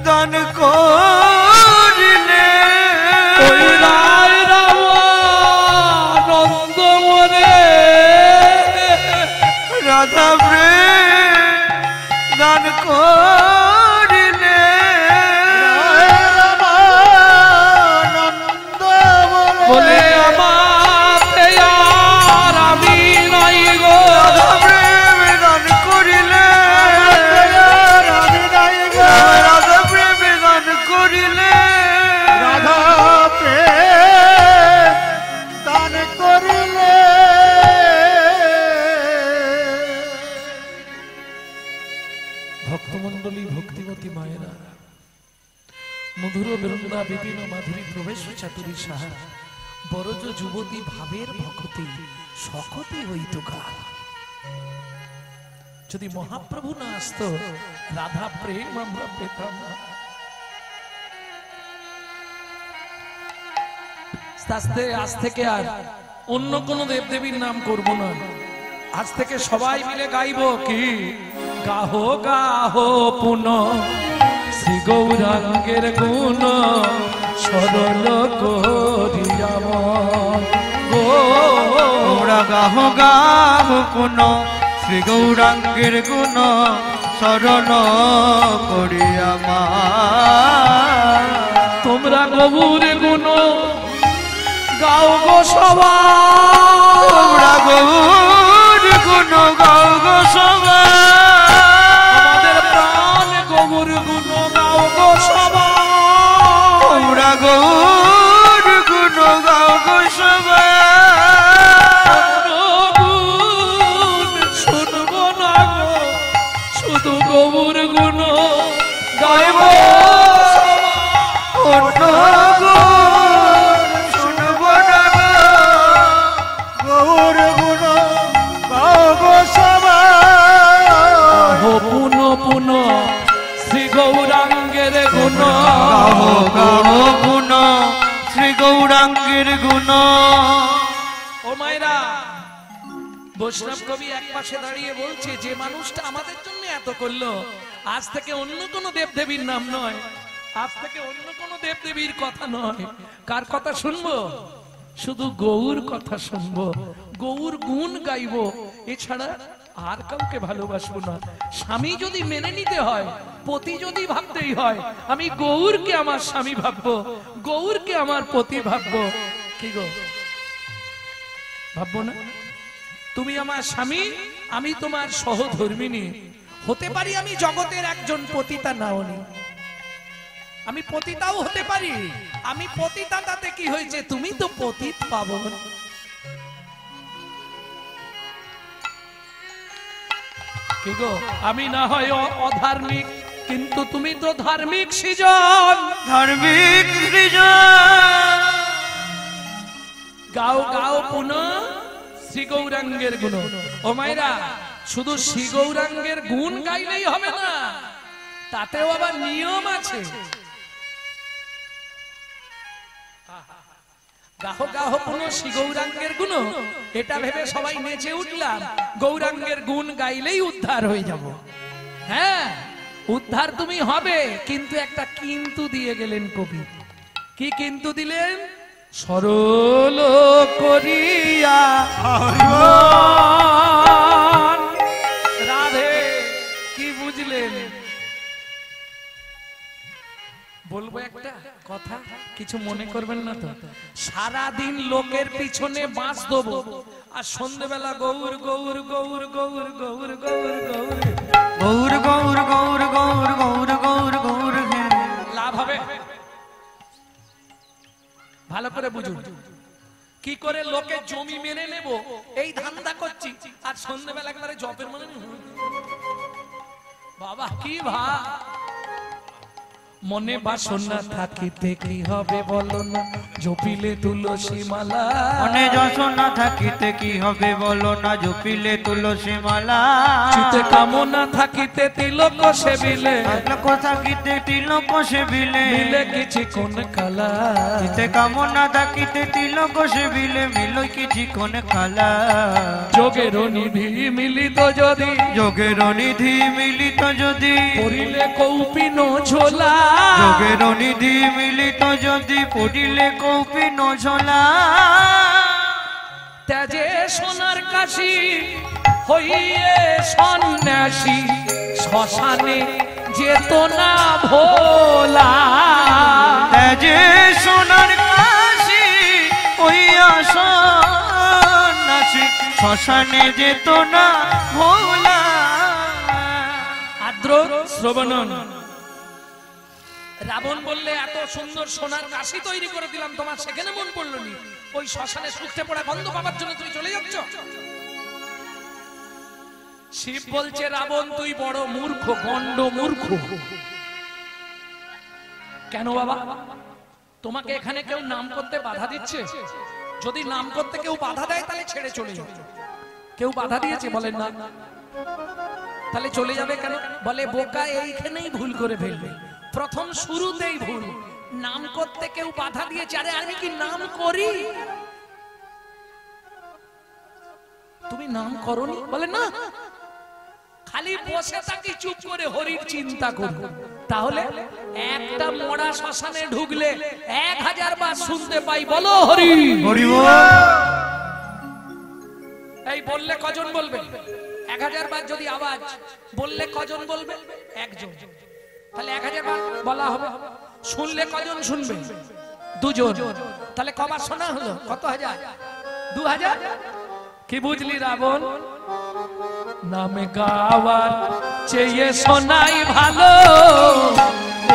দান করিলে ওই রায় রামানন্দ মনে রাধা প্রেম দান করিলে রামানন্দ বলে আমাতে আর আমি নাই গো। রাধা প্রেম দান করিলে রাধি নাই গো, রাধা প্রেম দান করিলে রাধা প্রেম দান করিলে। ভক্তমণ্ডলী, ভক্তিমতী মায়েরা, মধুর বৃন্দা বিপিন মাধুরী প্রবেশ চাতুরী সাহা, বরজ যুবতী ভাবের ভক্তি সকতি হইত কাল। যদি মহাপ্রভু না আসতো, রাধা প্রেম আমরা পেতাম না। আস্তে আজ থেকে আর অন্য কোন দেবদেবীর নাম করব না, আজ থেকে সবাই মিলে গাইব কি? গাহো গাহো পুন শ্রী গৌরাঙ্গের গুণ সরল করিয়া মন গো। তোমরা গাহ গাহ পুন শ্রী গৌরাঙ্গের গুণ শরণ করিয়া মা। তোমরা গৌর গুণ গাও গো সবাই, তোমরা গৌর গুণ গাও গো সবাই, আমাদের প্রাণ গৌর গুণ গাও গো সবাই। তোমরা গৌর গুণ গাও গো সবাই। শুনবো না গো, শুধু গৌর গুণ গাইব। অন্য গুণ শুনব না গো, গৌর গুণ গাও গো সবাই। পুন পুন শ্রী গৌরাঙ্গের গুণ গাও গাও গুণ শ্রী গৌরাঙ্গের গুণ। ও মায়েরা, বৈষ্ণব কবি এক পাশে দাঁড়িয়ে বলছে, যে মানুষটা আমাদের জন্য এত করলো, আজ থেকে অন্য কোন দেবদেবীর নাম নয়, আজ থেকে অন্য কোন দেবদেবীর কথা নয়। কার কথা শুনবো? শুধু গৌর কথা শুনবো, গৌর গুণ গাইবো, এছাড়া আর কাউকে ভালোবাসবো না। স্বামী যদি মেনে নিতে হয়, পতি যদি ভাবতেই হয়, আমি গৌরকে আমার স্বামী ভাববো, গৌরকে আমার পতি ভাববো। কি গো, ভাববো না? তুমি আমার স্বামী, আমি তোমার সহধর্মিনী। হতে পারি আমি জগতের একজন পতিতা নাওনি, আমি পতিতাও হতে পারি। আমি পতিতা, তাতে কি হয়েছে? তুমি তো পতিত পাবন। কি গো, আমি না হয় অধার্মিক, কিন্তু তুমি তো ধার্মিক সৃজন। ধার্মিক সৃজন গাও গাও পুনঃ শ্রী গৌরাঙ্গের গুণ। ও মায়েরা, শুধু শ্রী গৌরাঙ্গের গুণ গাইলেই হবে না, তাতেও আবার নিয়ম আছে। গাহ গাহ পুনঃ শ্রী গৌরাঙ্গের গুণ, এটা ভেবে সবাই নেচে উঠলাম। গৌরাঙ্গের গুণ গাইলেই উদ্ধার হয়ে যাব। হ্যাঁ, উদ্ধার তুমি হবে, কিন্তু একটা কিন্তু দিয়ে গেলেন কবি। কি কিন্তু দিলেন? সরল করিয়া রাধে। কি বুঝলেন? বলবো একটা কথা, কিছু মনে করবেন না তো। সারাদিন লোকের পিছনে বাঁশ দেবো, আর সন্ধ্যেবেলা গৌর গৌর গৌর গৌর গৌর গৌর গৌর গৌর গৌর গৌর গৌর গৌর গৌর, লাভ হবে? ভালো করে বুঝুন। কি করে লোকের জমি মেনে নেব, এই ধান্দা করছি, আর সন্ধ্যেবেলা একবারে জপের মনে বাবা কি ভাব। মনে বাসনা থাকিতে কি হবে বলো না, জপিলে তুলসী মালা। মনে যশোনা থাকিতে কি হবে বলো না, জপিলে তুলসী মালা। চিতে কামনা থাকিতে তিলক সেবিলে, তিলক থাকিতে তিলক সেবিলে, মিলে কিছু কোন কালা। চিতে কামনা থাকিতে তিলক সেবিলে, মিলো কিছু কোন কালা। যোগের নিধি মিলিত যদি, যোগের নিধি মিলিত যদি, পড়িলে কৌপিন ঝোলা। যোগের নিধি মিলিত যদি, পড়িলে কৌপিন ঝোলা। ত্যাজে সোনার কাশি হইয়ে সন্ন্যাসী, শ্মশানে যেত না ভোলা। ত্যাজে সোনার কাশি হইয়া সন্ন্যাসী, শ্মশানে যেত না ভোলা। আদ্র শ্রবণন। রাবণ বললে, এত সুন্দর সোনার কাশি তৈরি করে দিলাম, তোমার সেখানে মন পড়লো নি? ওই শ্মশানে শুকতে পড়া গন্ধ পাবার জন্য তুমি চলে যাচ্ছ? শিব বলছে, রাবণ তুই বড় মূর্খ, গণ্ড মূর্খ। কেন বাবা? তোমাকে এখানে কেউ নাম করতে বাধা দিচ্ছে? যদি নাম করতে কেউ বাধা দেয়, তাহলে ছেড়ে চলে যাবে। কেউ বাধা দিয়েছে? বলেন না। তাহলে চলে যাবে কেন? বলে বোকা এইখানেই ভুল করে ফেলবে, প্রথম শুরুতেই ভুল। নাম করতে কেউ বাধা দিয়েছে, আরে আমি কি নাম করি? তুমি নাম করনি? বলে না, খালি বসে থাকি চুপ করে, হরির চিন্তা করি। তাহলে একটা মরা শ্মশানে ঢুকলে 1000 বার শুনতে পাই, বলো হরি হরি। এই বললে কজন বলবে? 1000 বার যদি আওয়াজ বললে কজন বলবে? একজন। তাহলে 1000 বার বলা হবে। শুনলে কজন শুনবে? 2 জন। তাহলে কবার শোনা হলো? কত হাজার? 2000। কি বুঝলি রাবণ? নামে গাওয়ার চেয়ে শোনাই ভালো,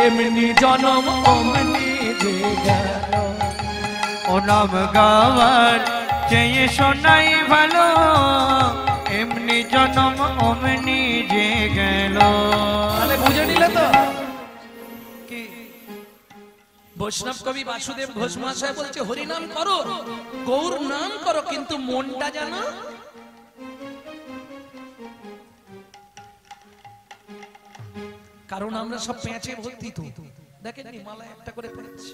এমনি জনম অমনি যে গেল। ও নাম গাওয়ার চেয়ে শোনাই ভালো, এমনি জনম অমনি যে গেল। তাহলে বুঝে নিলে তো? কি বৈষ্ণব কবি বাসুদেব ঘোষ মহাশয় বলছে, হরি নাম করো, গৌর নাম করো, কিন্তু মনটা জানো। কারণ আমরা সব পেঁচে ভর্তি। তো দেখেন মালা একটা করে পড়েছি।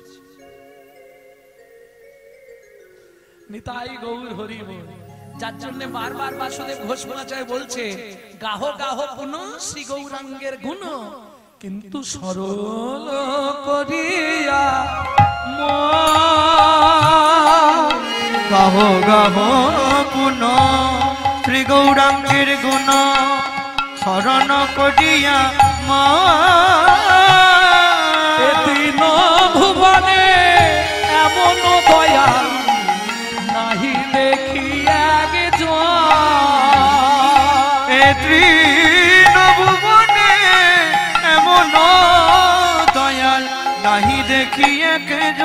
নিতাই গৌর হরি বল। যার জন্য বারবার বাসুদেব ঘোষ মহাশয় বলছে গাহ গাহ পুন শ্রী গৌরাঙ্গের গুণ, কিন্তু সরল করিয়া গাহ গাহ পুন শ্রী গৌরাঙ্গের গুণ, শরণ করিয়া মা তিন ভুবনে এমন দয়া নাহি দেখি আগে তৃণ ভুবনে এমন দয়াল নাহি দেখি একজন।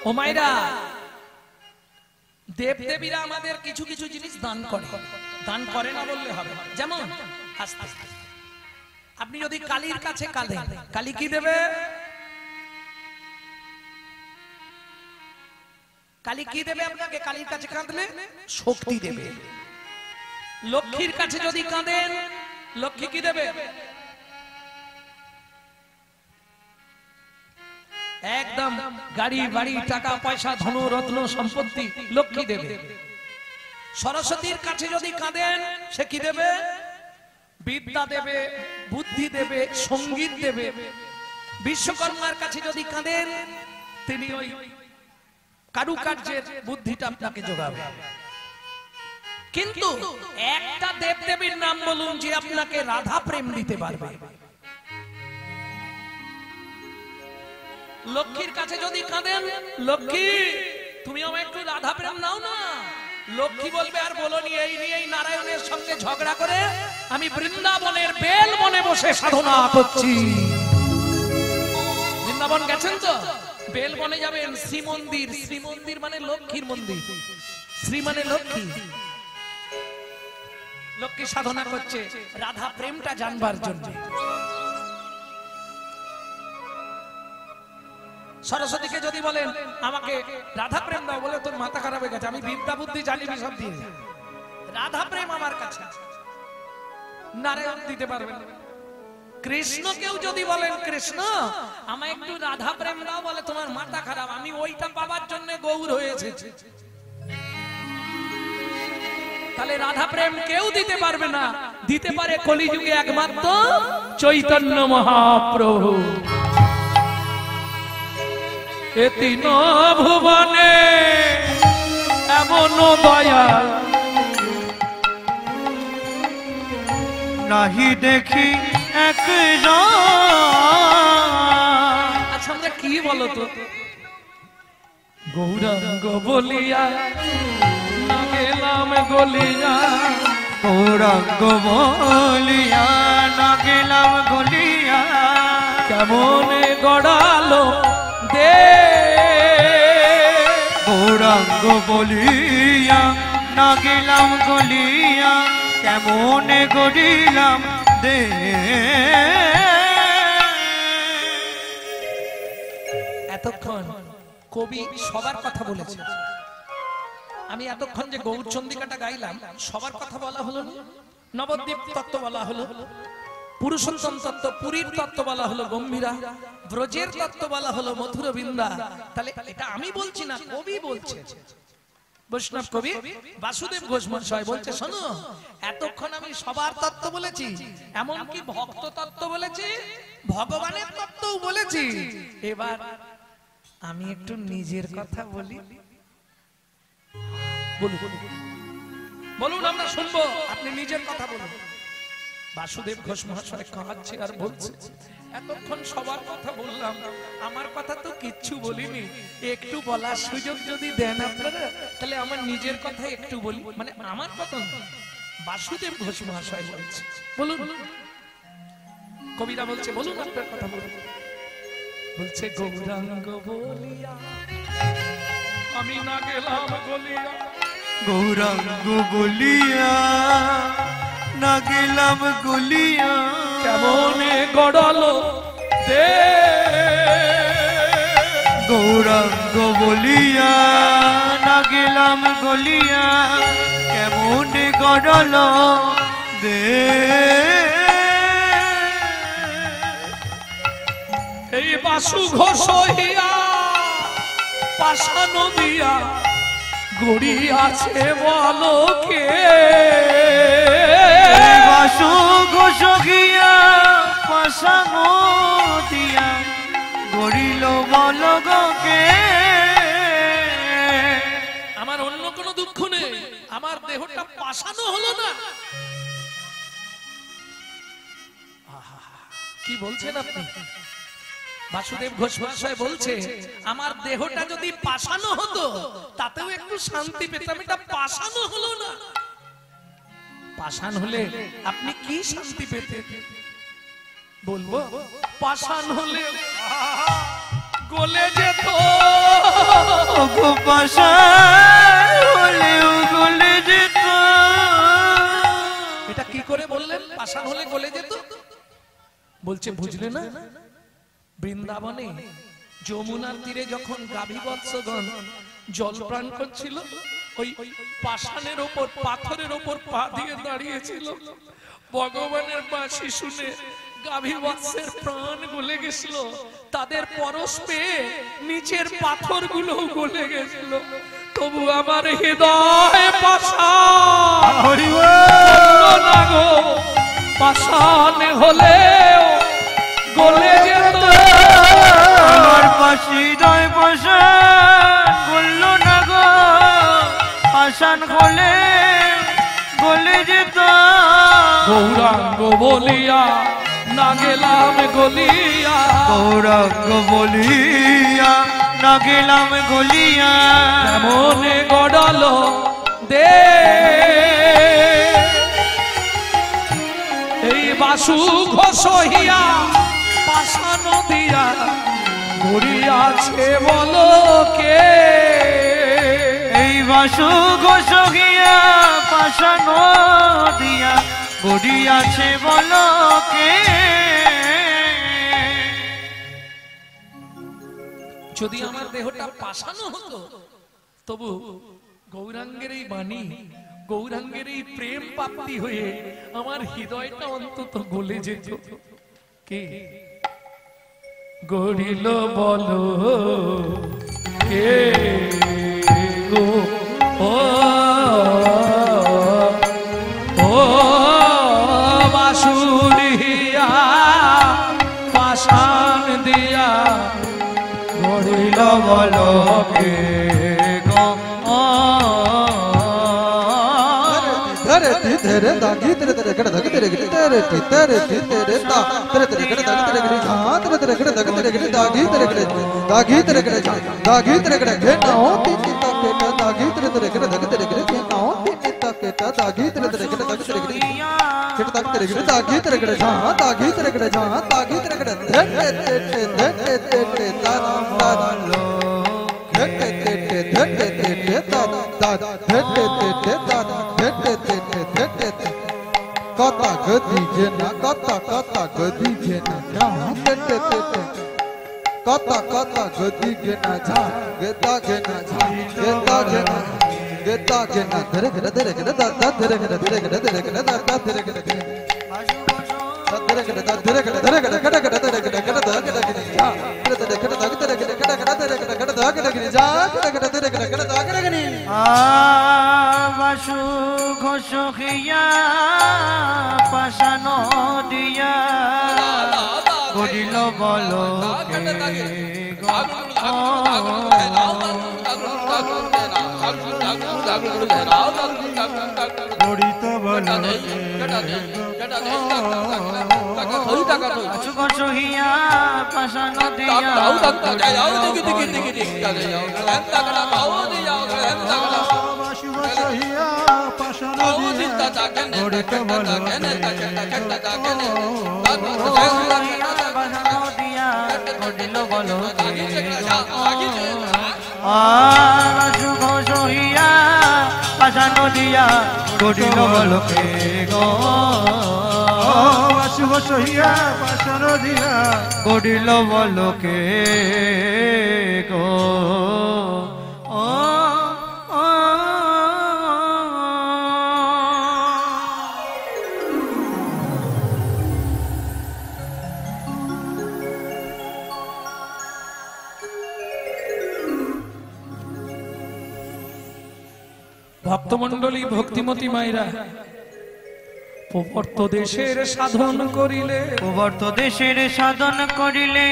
ও মাইরা, দেবদেবীরা আমাদের কিছু কিছু জিনিস দান করে, দান করে না বললে হবে। যেমন আস্তে আস্তে আপনি যদি কালীর কাছে কাঁদেন, কালী কি দেবে? কালী কি দেবে আপনাকে? কালীর কাছে কাঁদলে শক্তি দেবে। লক্ষ্মীর কাছে যদি কাঁদেন, লক্ষ্মী কি দেবে? একদম গাড়ি বাড়ি টাকা পয়সা ধন রত্ন সম্পত্তি লক্ষ্মী দেবে। সরস্বতীর কাছে যদি কাঁদেন, সে কি দেবে? বিদ্যা দেবে, বুদ্ধি দেবে, সঙ্গীত দেবে। বিশ্বকর্মার কাছে যদি কাঁদেন, তিনি ওই কারুকার্যের বুদ্ধিটা আপনাকে যোগাবে। কিন্তু একটা দেবদেবীর নাম বলুন যে আপনাকে রাধা প্রেম দিতে পারবে। লক্ষ্মীর কাছে যদি কাঁদেন, লক্ষ্মী তুমি আমায় একটু রাধা প্রেম নাও না, লক্ষ্মী বলবে আর বলনি এই নিয়েই নারায়ণের সঙ্গে ঝগড়া করে আমি বৃন্দাবনের বেল বনে বসে সাধনা করছি। বৃন্দাবন গেছেন তো? বেল বনে যাবেন, শ্রীমন্দির, শ্রীমন্দির মানে লক্ষ্মীর মন্দির, শ্রী মানে লক্ষ্মী, লক্ষ্মী সাধনা করছে রাধা প্রেমটা জানবার জন্য। সরস্বতীকে যদি বলেন আমাকে রাধা প্রেম দাও, বলে তোর মাথা খারাপ হয়ে গেছে, আমি বিদ্যা বুদ্ধি জানি সব দিয়ে, রাধা প্রেম আমার কাছে। নারায়ণ দিতে পারবেন। কৃষ্ণকেও যদি বলেন কৃষ্ণ আমায় একটু রাধা প্রেম দাও, বলে তোমার মাথা খারাপ, আমি ওইটা পাবার জন্য গৌর হয়েছে। তাহলে রাধা প্রেম কেউ দিতে পারবে না, দিতে পারে কলিযুগে একমাত্র চৈতন্য মহাপ্রভু। এ তিন ভুবনে এমন দয়া নাহি দেখি একজন। আচ্ছা আমরা কি বলতো? গৌরাঙ্গ বলিয়া না গেলাম গলিয়া, গৌরাঙ্গ বলিয়া না গেলাম গলিয়া, কেমনে গড়ালো দে। গৌরাঙ্গ বলিয়া না গেলাম গলিয়া, কেমনে গড়িলাম দে। এতক্ষণ কবি সবার কথা বলেছে। আমি এতক্ষণ যে গৌরচন্দ্রিকাটা গাইলাম, সবার কথা বলা হলো না? নবদ্বীপ তত্ত্ব বলা হলো, পুরুষোত্তম তত্ত্ব, পুরীর তত্ত্ব বলা হলো গম্ভীরা, ব্রজের তত্ত্ব বলা হলো মথুর বৃন্দা। তাহলে এটা আমি বলছি না, কবি বলছে। বৈষ্ণব কবি বাসুদেব ঘোষ মহাশয় বলছে, শোনো এতক্ষণ আমি সবার তত্ত্ব বলেছি, এমনকি ভক্ত তত্ত্ব বলেছি, ভগবানের তত্ত্বও বলেছি, এবার আমি একটু নিজের কথা বলি। বলুন আমরা শুনবো, আপনি নিজের কথা বলুন। বাসুদেব ঘোষ মহাশয় কাঁদছে আর বলছে, এতক্ষণ সবার কথা বললাম, আমার কথা তো কিচ্ছু বলিনি, একটু বলার সুযোগ যদি দেন আপনারা, তাহলে আমার নিজের কথা একটু বলি। মানে আমার কথা বাসুদেব ঘোষ মহাশয় বলছে, বলুন। কবিরা বলছে বলুন আপনার কথা বলুন। বলছে গৌরাঙ্গ বলিয়া আমি না গেলাম গলিয়া, গৌরাঙ্গ বলিয়া না গেলাম গলিয়া, কেমনে গড়ালো দে। গৌরাঙ্গ বলিয়া না গেলাম গলিয়া, কেমনে গড়ালো দে। এই বাসু ঘোষ হইয়া পাশানো দিয়া গড়ি আছে বলো কে বাসু ঘোষিয়া পাশানো দিয়া গড়িল বলো কে আমার অন্য কোনো দুঃখ নেই, আমার দেহটা পাশানো হলো না। কি বলছেন আপনি? বাসুদেব ঘোষ মহাশয় বলছে আমার দেহটা যদি পাশানো হতো তাতেও একটু শান্তি পেতাম, এটা পাশানো হলো না। পাশান হলে আপনি কি শান্তি পেতেন বলবো? পাশান হলে গলে যেত, গলে যেত। এটা কি করে বললেন পাশান হলে গলে যেত? বলছে বুঝলে না, বৃন্দাবনে যমুনার তীরে যখন গাভীবৎসগণ জলপ্রাণ করছিল, ওই পাষাণের ওপর পাথরের ওপর পা দিয়ে দাঁড়িয়েছিল। ভগবানের বাঁশি শুনে গাভীবৎসের প্রাণ গলে গেছিল, তাদের পরশ পেয়ে নিচের পাথরগুলো গলে গেছিল। তবু আমার হৃদয় পাষাণ না গো, পাষাণ হলেও গলে যেত। আমার পাশি দয় পাশান গলল না গো, পাশান হলে গলে যেত। গৌরাঙ্গ বলিয়া না গেলাম গলিয়া, গৌরাঙ্গ বলিয়া না গেলাম গলিয়া। মনে গড়ালো দে এই বাসু ঘোষিয়া পাশানো দিয়া গড়িয়াছে বলো কে? এই বাসু ঘোষিয়া পাশানো দিয়া গড়িয়াছে বলো কে? যদি আমার দেহটা পাশানো হতো তবু গৌরাঙ্গের এই বাণী, গৌরাঙ্গের এই প্রেম প্রাপ্তি হয়ে আমার হৃদয়টা অন্তত গলে যেত। কে গড়িল বলো কে গো? ও ও বাসুরিয়া পাশান দিয়া গড়িল বলো কে গো? तेरे तेरे दागी तेरे तेरे कड़ धक तेरे गिरे तेरे तेरे तेरे दा तेरे तेरे कड़ धक तेरे गिरे हां तेरे तेरे कड़ धक तेरे गिरे दागी तेरे कड़ दागी तेरे कड़ दागी तेरे कड़ घे नाओ तीन तक के दागी तेरे तेरे कड़ धक तेरे गिरे घे नाओ तीन तक के दागी तेरे तेरे कड़ धक तेरे गिरे कड़ धक तेरे गिरे दागी तेरे कड़ हां दागी तेरे कड़ हां दागी तेरे कड़ धे ते ते दा दा लो धे ते दा दा धे ते दा kata gedi jena kata gedi jena jhan te kata gedi jena jhan geta jena jhan geta jena dhere dhere dhere dhere da da dhere dhere dhere dhere dhere dhere da da dhere dhere dhere Basu ঘোষিয়া পাশানো দিয়া গড়িল বলো কে গো? গড়িত বলো বাসু ঘোষিয়া পাশানো দিয়া বাসু বসহিয়া পাশানো দিয়া গড়িত বলো পাশানো দিয়া গড়িল বলো বাসু ঘোষিয়া পাশানো দিয়া গড়িল বলো কে গো? বাসু বসহিয়া পাশানো দিয়া গড়িল বলো কে গো? ভক্তমণ্ডলী ভক্তিমতী মায়েরা, প্রবর্ত দেশের সাধন করিলে, প্রবর্ত দেশের সাধন করিলে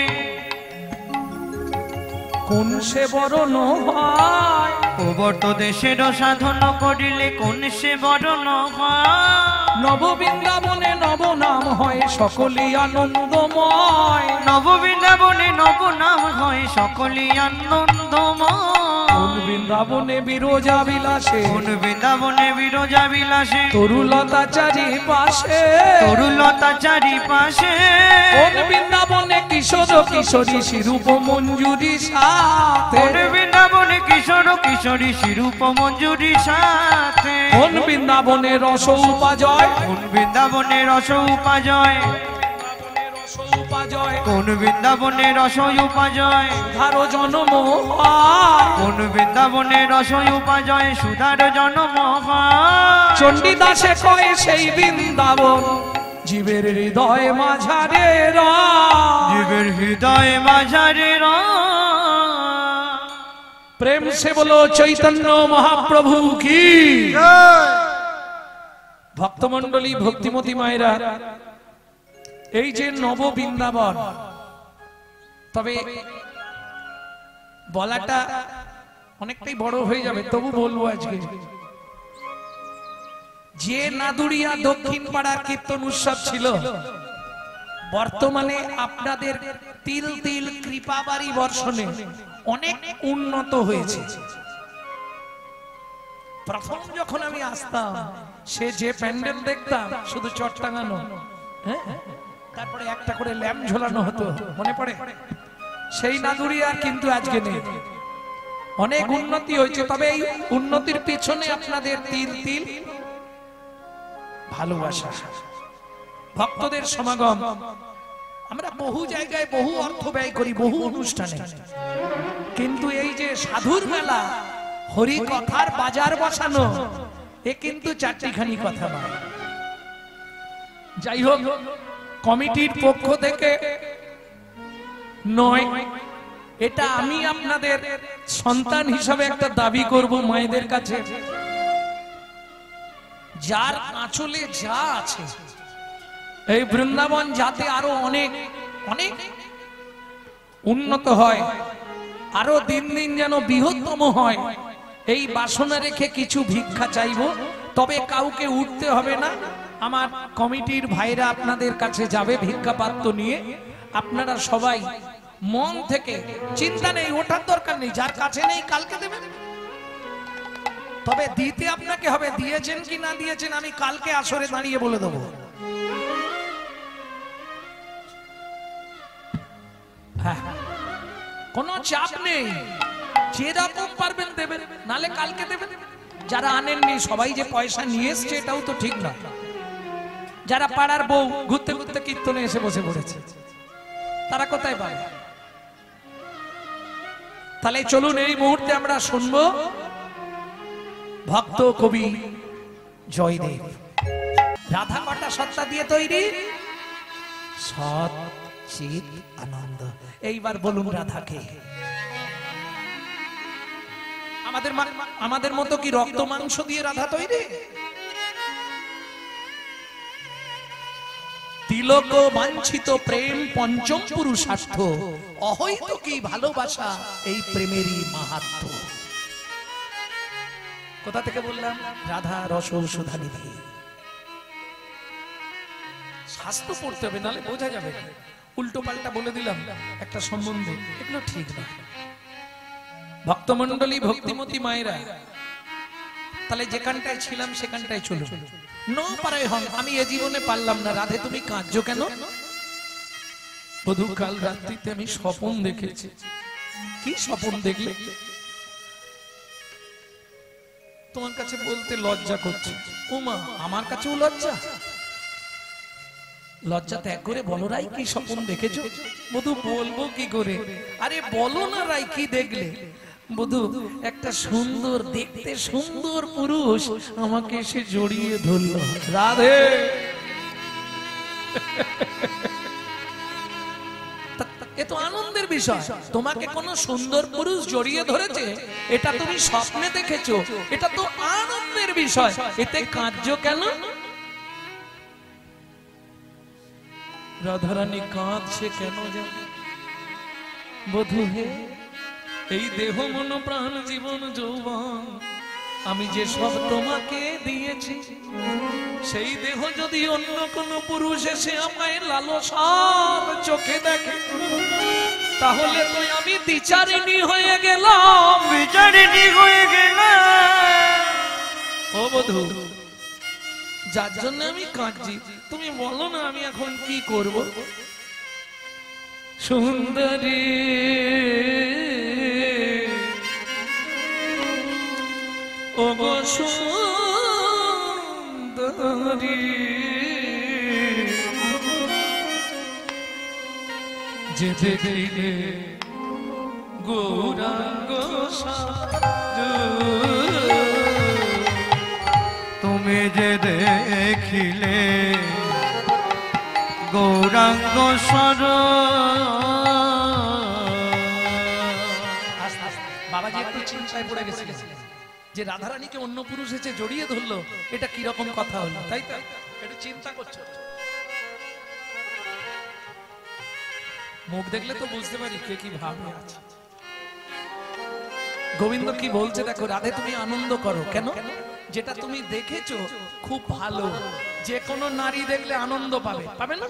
কোন সে বরণ হয়, প্রবর্ত দেশের সাধন করিলে কোন সে বরণ হয়। নব বৃন্দাবনে নব নাম হয় সকলই আনন্দময়, নব বৃন্দাবনে নব নাম হয় সকলই আনন্দময়। কোন বৃন্দাবনে বিরোজা বিলাসে, কোন বৃন্দাবনে বিরজা বিলাসে তরুলতা চারিপাশে, তরুলতা চারিপাশে। কোন বৃন্দাবনে কিশোর কিশোরী শিরূপ মঞ্জুরি সাথে, কোন বৃন্দাবনে কিশোর কিশোরী শিরূপ মঞ্জুরি সাথে। কোন বৃন্দাবনে রস উপাজয়, কোন বৃন্দাবনে রস উপাজয়, কোন বৃন্দাবনে রস উপাজয় ধারো জন্ম হয়। কোন বৃন্দাবনে রস উপাজয় সুধার জন্ম হয়। চণ্ডীদাসে কয়ে সেই বৃন্দাবন জীবের হৃদয় মাঝারে রয়। জীবের হৃদয় মাঝারে প্রেম সে বলো চৈতন্য মহাপ্রভু কি। ভক্তমণ্ডলী ভক্তিমতী মায়েরা, এই যে নব বৃন্দাবন, তবে বলাটা অনেকটাই বড় হয়ে যাবে, তবু বলবো আজকে। যে নাদুরিয়া দক্ষিণ পাড়ার কীর্তন উৎসব ছিল, বর্তমানে আপনাদের তিল তিল কৃপাবাড়ি বর্ষণে অনেক উন্নত হয়েছে। প্রথম যখন আমি আসতাম, সে যে প্যান্ডেল দেখতাম শুধু চট টাঙানো, হ্যাঁ, তারপরে একটা করে ল্যাম্প ঝোলানো হতো, মনে পড়ে? সেই নাদুরিয়া কিন্তু আজকে নেই। অনেক উন্নতি হয়েছে, তবে এই উন্নতির পিছনে আপনাদের তিল তিল ভালোবাসা, ভক্তদের সমাগম। আমরা বহু জায়গায় বহু অর্থ ব্যয় করি বহু অনুষ্ঠানে, কিন্তু এই যে সাধুর মেলা, হরি কথার বাজার বসানো, এ কিন্তু চারটিখানি কথা নয়। যাই হোক, কমিটির পক্ষ থেকে নয়, এটা আমি আপনাদের সন্তান হিসাবে একটা দাবি করব মায়েদের কাছে। যার আঁচলে যা আছে, এই বৃন্দাবন যাতে আরো অনেক অনেক উন্নত হয়, আরো দিন দিন যেন বৃহত্তম হয়, এই বাসনা রেখে কিছু ভিক্ষা চাইব। তবে কাউকে উঠতে হবে না, আমার কমিটির ভাইরা আপনাদের কাছে যাবে ভিক্ষা পাত্র নিয়ে। আপনারা সবাই মন থেকে, চিন্তা নেই, ওঠার দরকার নেই, যার কাছে নেই কালকে দেবেন। তবে দিতে আপনাকে হবে, দিয়েছেন কি না দিয়েছেন আমি কালকে আসরে দাঁড়িয়ে বলে দেবো। হ্যাঁ, কোনো চাপ নেই, যেরকম পারবেন দেবেন, নালে কালকে দেবেন। যারা আনেননি সবাই যে পয়সা নিয়ে এসছে এটাও তো ঠিক না। যারা পাড়ার বউ ঘুরতে ঘুরতে কীর্তনে এসে বসে পড়েছে, তারা কোথায় পাবে? তাহলে চলুন এই মুহূর্তে আমরা শুনবো ভক্ত কবি জয়দেব। রাধা কটা সত্তা দিয়ে তৈরি? সৎ চিত আনন্দ। এইবার বলুন রাধাকে। আমাদের মতো কি রক্ত মাংস দিয়ে রাধা তৈরি? তিলক বাঞ্ছিত প্রেম পঞ্চম পুরুষার্থ, অহৈত কি ভালোবাসা এই প্রেমেরই মাহাত্ম্য। কোথা থেকে বললাম? রাধা রস সুধা নিধি। শাস্ত্র পড়তে হবে, নালে বোঝা যাবে না। উল্টো পাল্টা বলে দিলাম একটা সম্বন্ধে, এগুলো ঠিক না। ভক্তমণ্ডলী ভক্তিমতী মায়েরা, তাহলে যেখানটায় ছিলাম সেখানটায় চলুন। ন পারে হন, আমি এ জীবনে পারলাম না। রাধে তুমি কাঁদছো কেন? বধূ, কাল রাত্রিতে আমি স্বপ্ন দেখেছি। কি স্বপ্ন দেখলে? তোমার কাছে বলতে লজ্জা করছে। ওমা, আমার কাছেও লজ্জা? লজ্জা ত্যাগ করে বলো রাই, কি স্বপ্ন দেখেছো? বধূ, বলবো কি করে? আরে বলো না রাই, কি দেখলে? বধূ, একটা সুন্দর, দেখতে সুন্দর পুরুষ আমাকে এসে জড়িয়ে ধরলো। রাধে, এ তো আনন্দের বিষয়। তোমাকে কোন সুন্দর পুরুষ জড়িয়ে ধরেছে, এটা তুমি স্বপ্নে দেখেছো, এটা তো আনন্দের বিষয়, এতে কাঁদছো কেন? রাধারানী কাঁদছে কেন জানো? বধূ হে, এই দেহ মন প্রাণ জীবন যৌবন আমি যে সব তোমাকে দিয়েছি, সেই দেহ যদি অন্য কোন পুরুষ এসে আমায় লালসার চোখে দেখে, তাহলে তো আমি বিচারিণী হয়ে গেলাম। বিচারিণী হয়ে গেলাম। ও বধূ, যার জন্য আমি কাঁদছি, তুমি বলো না আমি এখন কি করব? সুন্দরী ও গো সুন্দরী, যে দেখিলে গৌরাঙ্গ সাজু, তুমি যে দেখিলে গৌরাঙ্গ সর। বাবাজি একটু চিন্তায় পড়ে গেছে যে রাধারানীকে অন্য পুরুষ এসে জড়িয়ে ধরলো, এটা কি রকম কথা হলো, তাই তো একটু চিন্তা করছো। মুখ দেখলে তো বুঝতে পারি কে কি ভাবে আছে। গোবিন্দ কি বলছে দেখো, রাধে তুমি আনন্দ করো। কেন? যেটা তুমি দেখেছো খুব ভালো, যে কোনো নারী দেখলে আনন্দ পাবে, পাবে না?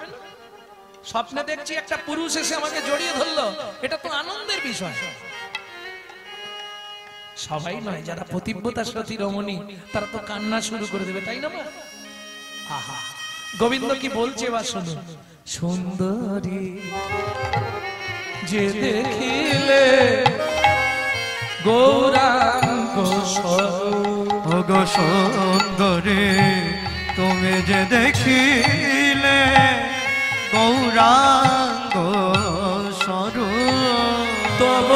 স্বপ্নে দেখছি একটা পুরুষ এসে আমাকে জড়িয়ে ধরলো, এটা তো আনন্দের বিষয়। সবাই নয়, যারা পতিব্রতা সতী রমণী তারা তো কান্না শুরু করে দেবে, তাই না? আহা, গোবিন্দ কি বলছে বা শোনো। সুন্দরী যে দেখিলে গৌরাঙ্গ স্বরূপ, গো সুন্দরী তুমি যে দেখিলে গৌরাঙ্গ স্বরূপ, তব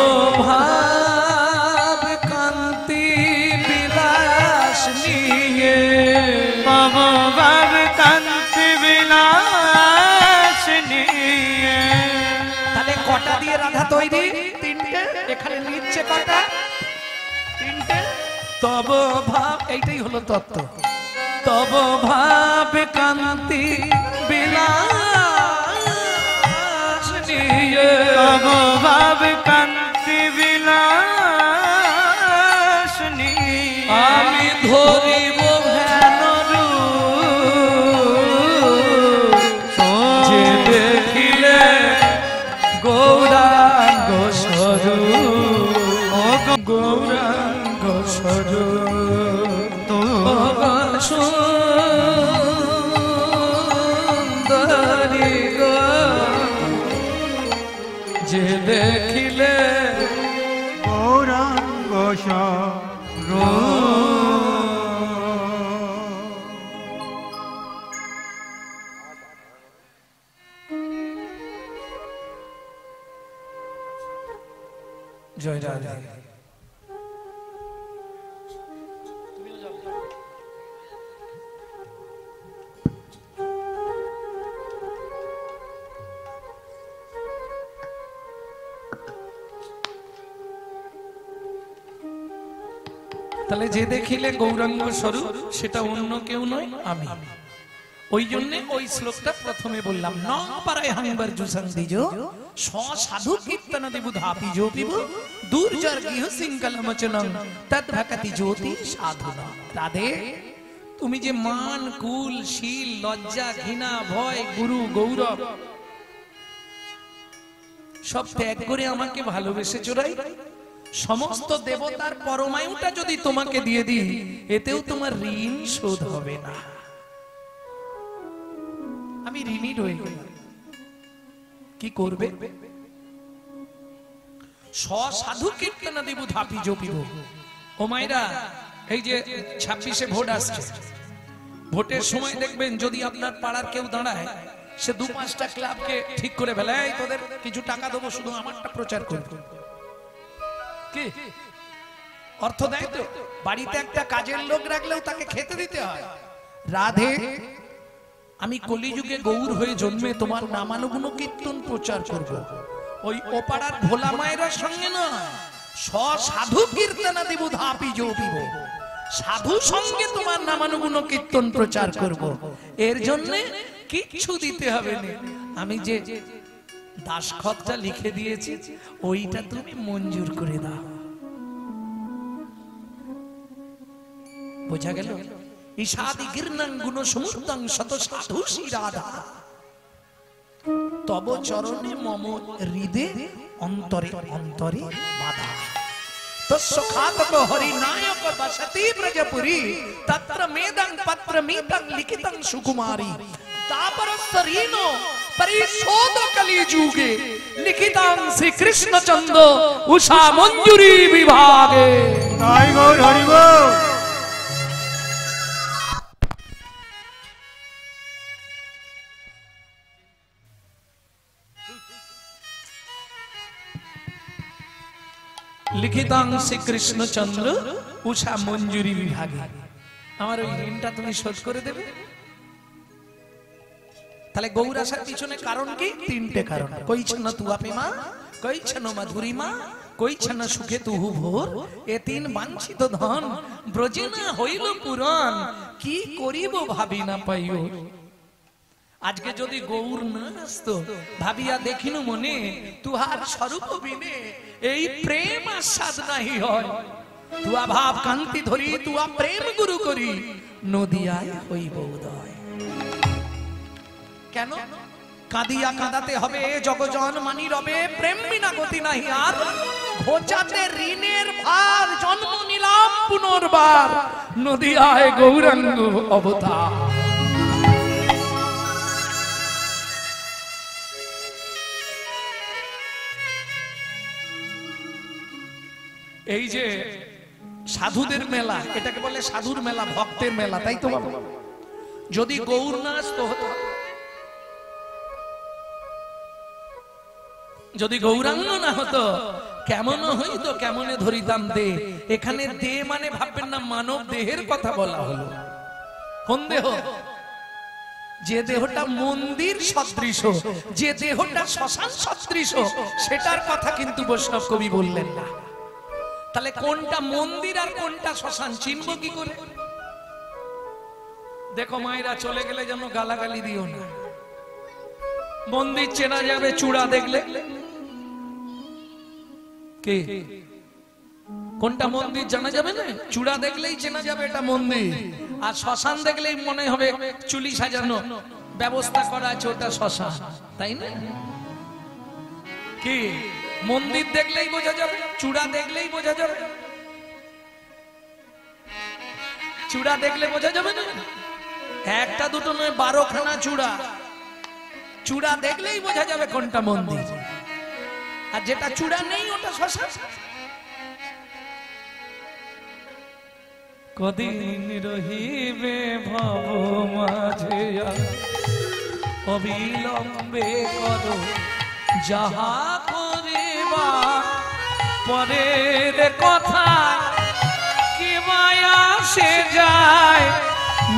ভাব কান্তি বিলাস নিয়ে, তব ভাব কান্তি বিলাস নিয়ে। তাহলে কটা দিয়ে রাধা তৈরি? তিনটে। এখানে নিচ্ছে কটা? তিনটে। তব ভাব, এইটাই হলো তত্ত্ব। তব ভাব কান্তি বিলাস নিয়ে, তব ভাব কান্তি বিলাস নিয়ে আমি ধরিব ভ্যান রূপ, যে দেখিলে গৌরাঙ্গ স্বরূপ, গৌরাঙ্গ স্বরূপ, সুন্দরী গো, যে দেখিলে গৌরাঙ্গ স্বরূপ। জয় রাধে। তাহলে যে দেখিলে গৌরাঙ্গ স্বরূপ সেটা অন্য কেউ নয়, আমি। ওই জন্য ওই শ্লোকটা প্রথমে বললাম, ন পারায় হাঙ্গর জুসং দিজো স সাধু কীর্তন দেবু ধাপি জো পিবু দুর্জর গৃহ সিংকলমচনং তদ ভকতি জ্যোতি সাধনা। রাধে, তুমি যে মান কুল শীল লজ্জা ঘৃণা ভয় গুরু গৌরব সব ত্যাগ করে আমাকে ভালোবেসেছো, রাই? সমস্ত দেবতার পরমায়ুটা যদি তোমাকে দিয়ে দিই, এতেও তোমার ঋণ শোধ হবে না। আমি ঋণী রয়ে গেলাম, কি করবে? সাধু কীর্তন দেব ধাপি জপিব। ও মাইরা, এই যে 26-এ ভোট আসছে, ভোটের সময় দেখবেন যদি আপনার পাড়ার কেউ দাঁড়ায়, সে 2-5টা ক্লাবকে ঠিক করে ফেলে, এই তোদের কিছু টাকা দেবো, শুধু আমারটা প্রচার করবে। কি অর্থ দেয় তো? বাড়িতে একটা কাজের লোক রাখলেও তাকে খেতে দিতে হয়। রাধে, আমি কলিযুগে গৌর হয়ে জন্মে তোমার নামানুগুণ কীর্তন প্রচার করব। ওই ওপাড়ার ভোলা মায়ের সঙ্গে নয়, সাধু কীর্তন দেব ধাপি জপিব। সাধু সঙ্গে তোমার নামানুগুণ কীর্তন প্রচার করব, এর জন্য কিচ্ছু দিতে হবে না। আমি যে দাসখতটা লিখে দিয়েছি ওইটা তুমি মঞ্জুর করে দাও। বোঝা গেল? ঈশাদি গির্ণাং গুণ সমুদ্রং শত সাধু শিরাধা তব চরণে মম হৃদে অন্তরে অন্তরে বাধা। তস্য খাতক হরি নায়ক বসতি ব্রজপুরী তত্র মেদং পত্র মিতং লিখিতং সুকুমারী তাপরস্তরীনো পরিশোধ কলি যুগে লিখিতং শ্রী কৃষ্ণচন্দ্র উষা মঞ্জুরি বিভাগে। তাই গৌর হরি বল। লিখিতাং শ্রী কৃষ্ণচন্দ্র উষা মঞ্জুরি বিভাগে। আমার ওই ঋণটা তুমি শোধ করে দেবে। তাহলে গৌর আসার পিছনে কারণ কি? তিনটে কারণ। কইছন তু আপে মা, কইছন মাধুরী মা, কইছন সুখে তুহু ভোর, এ তিন বাঞ্ছিত ধন ব্রজে না হইল পুরাণ, কি করিব ভাবি না পাইও। আজকে যদি গৌর না আসতো ভাবিয়া দেখিনু মনে, তুহার স্বরূপ বিনে এই প্রেম আস্বাদ নাহি হয়। তুয়া ভাব কান্তি ধরি, তুয়া প্রেম গুরু করি, নদিয়ায় হইব উদয়। কেন? কাঁদিয়া কাঁদাতে হবে জগজন মানি রবে, প্রেম বিনা গতি নাহি আর, ঘোচাতে ঋণের ভার, জন্ম নিলাম পুনর্বার, নদিয়ায় গৌরাঙ্গ অবতার। এই যে সাধুদের মেলা, এটাকে বলে সাধুর মেলা, ভক্তের মেলা, তাই তো বাবা? যদি গৌর না আসতো হতো, যদি গৌরাঙ্গ না হতো কেমন হইতো, কেমনে ধরিতাম দে। এখানে দে মানে ভাববেন না মানব দেহের কথা বলা হলো। কোন দেহ? যে দেহটা মন্দির সদৃশ, যে দেহটা শ্মশান সদৃশ, সেটার কথা কিন্তু বৈষ্ণব কবি বললেন না। তাহলে কোনটা মন্দির আর কোনটা শ্মশান চিনব কি করে? দেখো মায়েরা, চলে গেলে যেন গালাগালি দিও না। মন্দির চেনা যাবে চূড়া দেখলে। কে কোনটা মন্দির জানা যাবে না? চূড়া দেখলেই চেনা যাবে এটা মন্দির। আর শ্মশান দেখলেই মনে হবে চুলি সাজানো ব্যবস্থা করা আছে, ওটা শ্মশান, তাই না? কি মন্দির দেখলেই বোঝা যাবে, চূড়া দেখলেই বোঝা যাবে? চূড়া দেখলে বোঝা যাবে না? একটা দুটো নয়, 12খানা চূড়া। চূড়া দেখলেই বোঝা যাবে কোনটা মন্দির, আর যেটা চূড়া নেই ওটা শ্মশান। কদিন রহিবে ভব মাঝে, অবিলম্বে করো যাহা করিবা, পরের কথা কি মায়া সে যায়,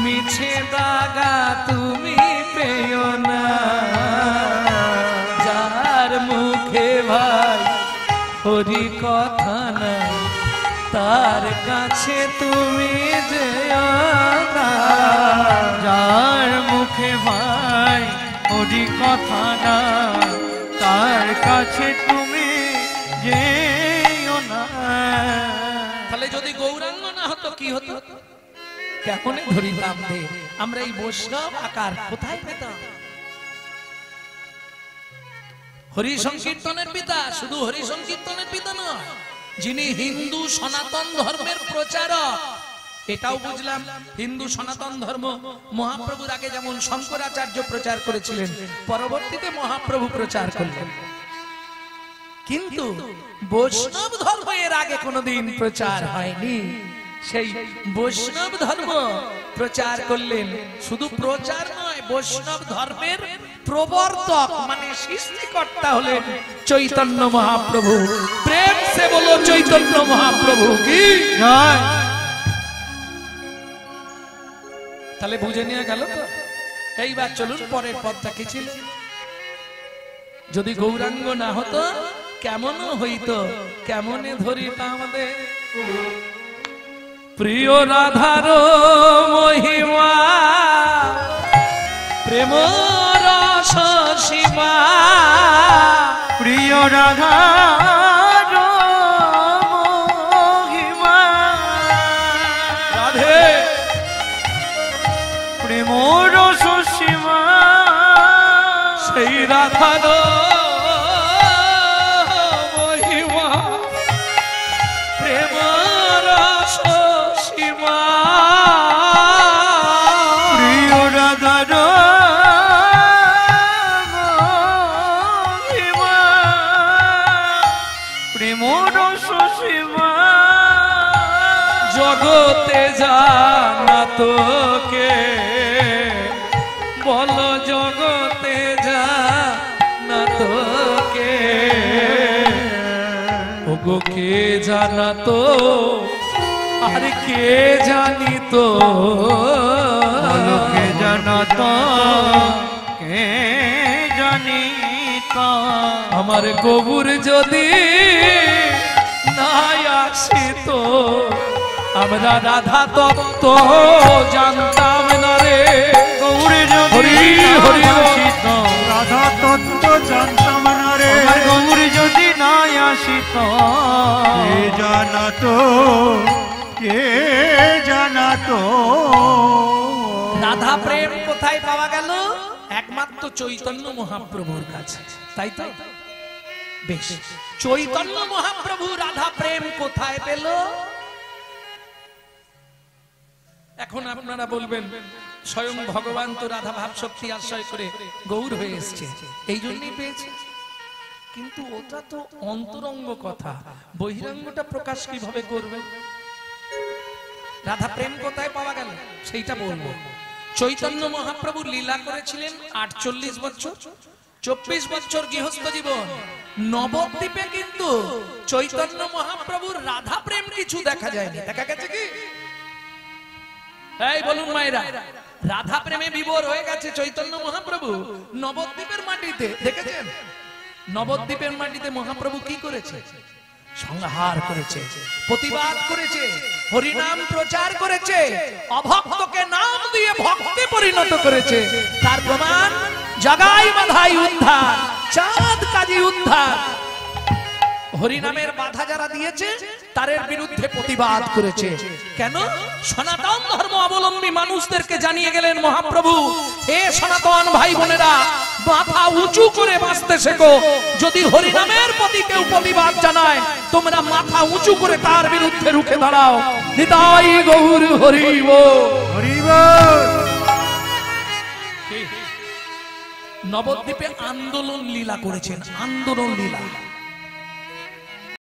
মিছে দাগা তুমি পেও না। যার মুখে ভাই হরি কথা না, তার কাছে তুমি যেও না। যার মুখে ভাই হরি কথা না, তার কাছে তুমি যেও না। তাহলে যদি গৌরাঙ্গ না হতো কি হতো? কেমনে ধরিতাম দে? আমরা এই বৈষ্ণব আকার কোথায় পেতাম? হরি সংকীর্তনের পিতা, শুধু হরি সংকীর্তনের পিতা নয়, যিনি হিন্দু সনাতন ধর্মের প্রচারক। এটাও বুঝলাম, হিন্দু সনাতন ধর্ম মহাপ্রভুর আগে যেমন শঙ্করাচার্য প্রচার করেছিলেন, পরবর্তীতে মহাপ্রভু প্রচার করলেন। কিন্তু বৈষ্ণব ধর্ম এর আগে কোনোদিন প্রচার হয়নি। সেই বৈষ্ণব ধর্ম প্রচার করলেন, শুধু প্রচার নয়, বৈষ্ণব ধর্মের প্রবর্তক মানে সৃষ্টিকর্তা হলেন চৈতন্য মহাপ্রভু। প্রেম সে বলো চৈতন্য মহাপ্রভু কি জয়। তাহলে বুঝে নিয়ে গেল তো? এইবার চলুন পরের পদটা কি ছিল। যদি গৌরাঙ্গ না হতো কেমন হইতো, কেমনে ধরিতাম দে। প্রিয় রাধার মহিমা প্রেম রস সীমা প্রিয় রাধা মহিমা রাধে প্রেম রস সীমা সেই রাধার মহিমা প্রেম রস সীমা প্রিয় রাধার মহিমা প্রেম রস সীমা জগতে জানা তোকে বলো জগতে জানা তোকে ওগো কে জানা তো আর কে জানি তো কে জানত কে জানিত আমার গবুর যদি না আসিত আমরা রাধা তত্ত্ব জানতাম না রে গৌরে হরি যদি হরি আসিত রাধা তত্ত্ব জানতাম না রে গৌরে যদি না আসিত কে জানাতো কে জানাতো রাধা প্রেম কোথায় পাওয়া গেল? একমাত্র চৈতন্য মহাপ্রভুর কাছে, তাই তো? বেশ, চৈতন্য মহাপ্রভু রাধা প্রেম কোথায় পেল? এখন আপনারা বলবেন স্বয়ং ভগবান তো রাধা ভাব শক্তি আশ্রয় করে গৌর হয়ে এসছে, এই জন্যই পেয়েছে। কিন্তু ওটা তো অন্তরঙ্গ কথা, বহিরঙ্গটা প্রকাশ কিভাবে করবে? রাধা প্রেম কোথায় পাওয়া গেল সেইটা বলবো। চৈতন্য মহাপ্রভু লীলা করেছিলেন 48 বছর, 24 বছর গৃহস্থ জীবন। নবদ্বীপে কিন্তু চৈতন্য মহাপ্রভুর রাধা প্রেম কিছু দেখা যায়নি, দেখা গেছে কি? এই বলুন মায়েরা, রাধা প্রেমে বিভোর হয়ে গেছে চৈতন্য মহাপ্রভু নবদ্বীপের মাটিতে, দেখেছেন? নবদ্বীপের মাটিতে মহাপ্রভু কি করেছে? সংহার করেছে, প্রতিবাদ করেছে, হরিনাম প্রচার করেছে, অভক্তকে নাম দিয়ে ভক্তে পরিণত করেছে। তার প্রমাণ জগাই বাধাই উদ্ধার, চাঁদ কাজী উদ্ধার। হরিনামের বাধা যারা দিয়েছে তাদের বিরুদ্ধে প্রতিবাদ করেছে। কেন? সনাতন ধর্ম অবলম্বী মানুষদেরকে জানিয়ে গেলেন মহাপ্রভু, হে সনাতন ভাই বোনেরা, মাথা উঁচু করে বাঁচতে শেখো। যদি হরিনামের প্রতি কেউ প্রতিবাদ জানায়, তোমরা মাথা উঁচু করে তার বিরুদ্ধে রুখে দাঁড়াও। নিতাই গৌর হরি বল। নবদ্বীপে আন্দোলন লীলা করেছেন, আন্দোলন লীলা।